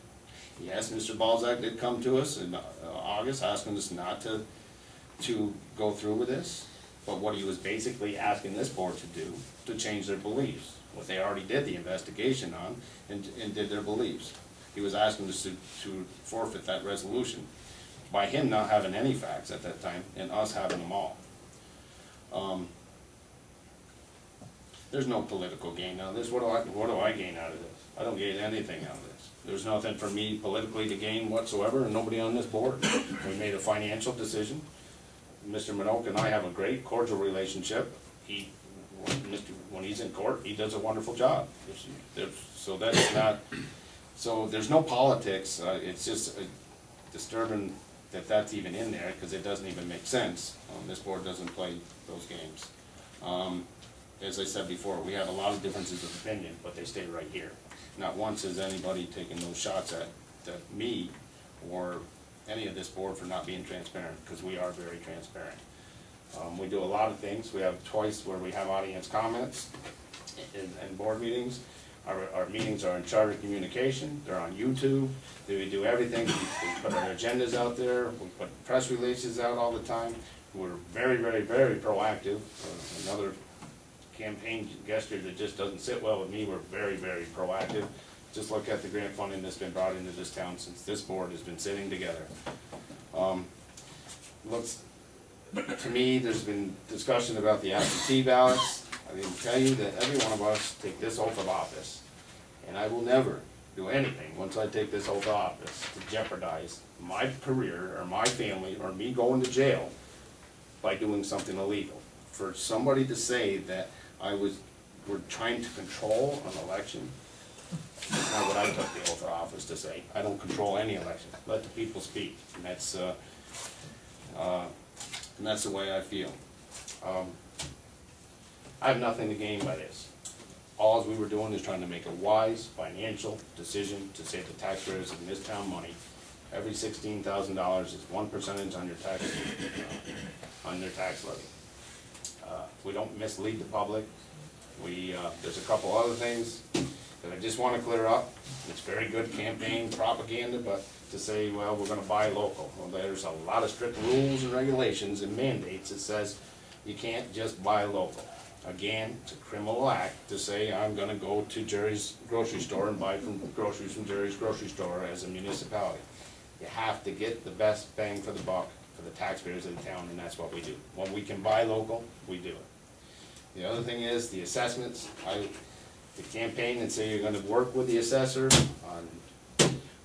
Yes, Mr. Balzac did come to us in August asking us not to go through with this, but what he was basically asking this board to do, to change their beliefs, what they already did the investigation on and did their beliefs. He was asking us to forfeit that resolution by him not having any facts at that time and us having them all. There's no political gain out of this. What do I gain out of this? I don't gain anything out of this. There's nothing for me politically to gain whatsoever, and nobody on this board. We made a financial decision. Mr. Minogue and I have a great cordial relationship. When he's in court, he does a wonderful job. So that's not. So there's no politics. It's just disturbing that that's even in there, because it doesn't even make sense. This board doesn't play those games. As I said before, we have a lot of differences of opinion, but they stay right here. Not once has anybody taken those shots at me or any of this board for not being transparent, because we are very transparent. We do a lot of things. We have twice where we have audience comments in board meetings. Our meetings are in charter communication, they're on YouTube, we do everything, we put our agendas out there, we put press releases out all the time. We're very, very, very proactive. Another campaign gesture that just doesn't sit well with me, we're very, very proactive. Just look at the grant funding that's been brought into this town since this board has been sitting together. To me, there's been discussion about the absentee ballots. I can tell you that every one of us take this oath of office, and I will never do anything once I take this oath of office to jeopardize my career or my family or me going to jail by doing something illegal. For somebody to say that we're trying to control an election, that's not what I took the oath of office to say. I don't control any election. Let the people speak, and that's the way I feel. I have nothing to gain by this. All we were doing is trying to make a wise financial decision to save the taxpayers in this town money. Every $16,000 is 1% on their tax levy. We don't mislead the public. There's a couple other things that I just want to clear up. It's very good campaign propaganda, but to say, well, we're going to buy local. Well, there's a lot of strict rules and regulations and mandates that says you can't just buy local. Again, it's a criminal act to say I'm going to go to Jerry's grocery store and buy groceries from Jerry's grocery store as a municipality. You have to get the best bang for the buck for the taxpayers of the town, and that's what we do. When we can buy local, we do it. The other thing is the assessments. The campaign and say you're going to work with the assessor on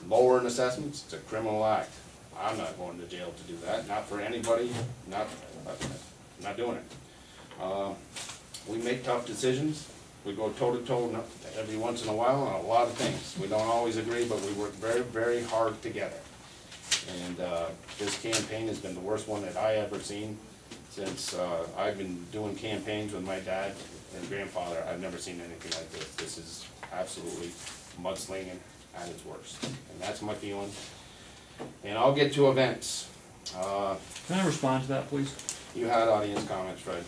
lowering assessments, it's a criminal act. I'm not going to jail to do that, not for anybody, not doing it. We make tough decisions. We go toe-to-toe every once in a while on a lot of things. We don't always agree, but we work very, very hard together. And this campaign has been the worst one that I ever seen since I've been doing campaigns with my dad and grandfather. I've never seen anything like this. This is absolutely mudslinging at its worst. And that's my feeling. And I'll get to events. Can I respond to that, please? You had audience comments, Fred.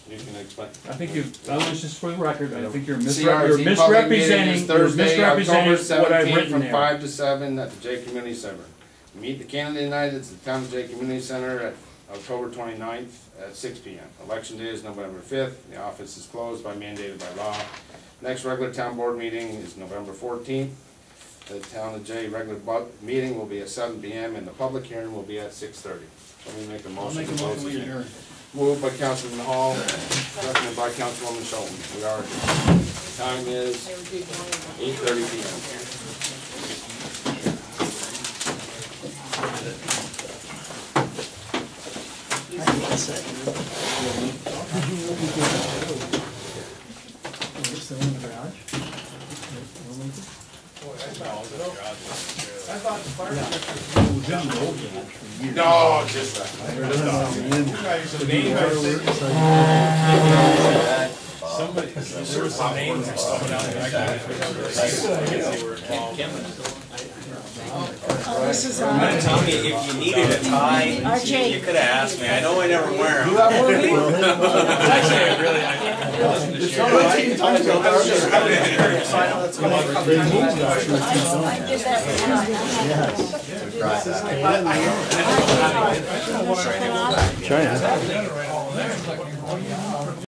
You can explain. I think just for the record, I think you're CRZ public meeting is Thursday, October what I've 17th written from there. 5 to 7 at the Jay Community Center. Meet the candidate night at the Town of Jay Community Center at October 29th at 6 p.m. Election day is November 5th. The office is closed mandated by law. Next regular town board meeting is November 14th. The Town of Jay regular meeting will be at 7 p.m. and the public hearing will be at 6:30. Let me make a motion. I'll make a motion we adjourn. Moved by Councilman Hall, seconded by Councilwoman Shelton. We are adjourned. The time is 8:30 p.m. I thought the fire No, just Somebody, there was some names and stuff down there. I guess they were involved. Oh, this is, I'm gonna tell you, if you needed a tie, RJ. you could've asked me. I know I never wear them. Actually, I really listened to Sherry. I did that. China.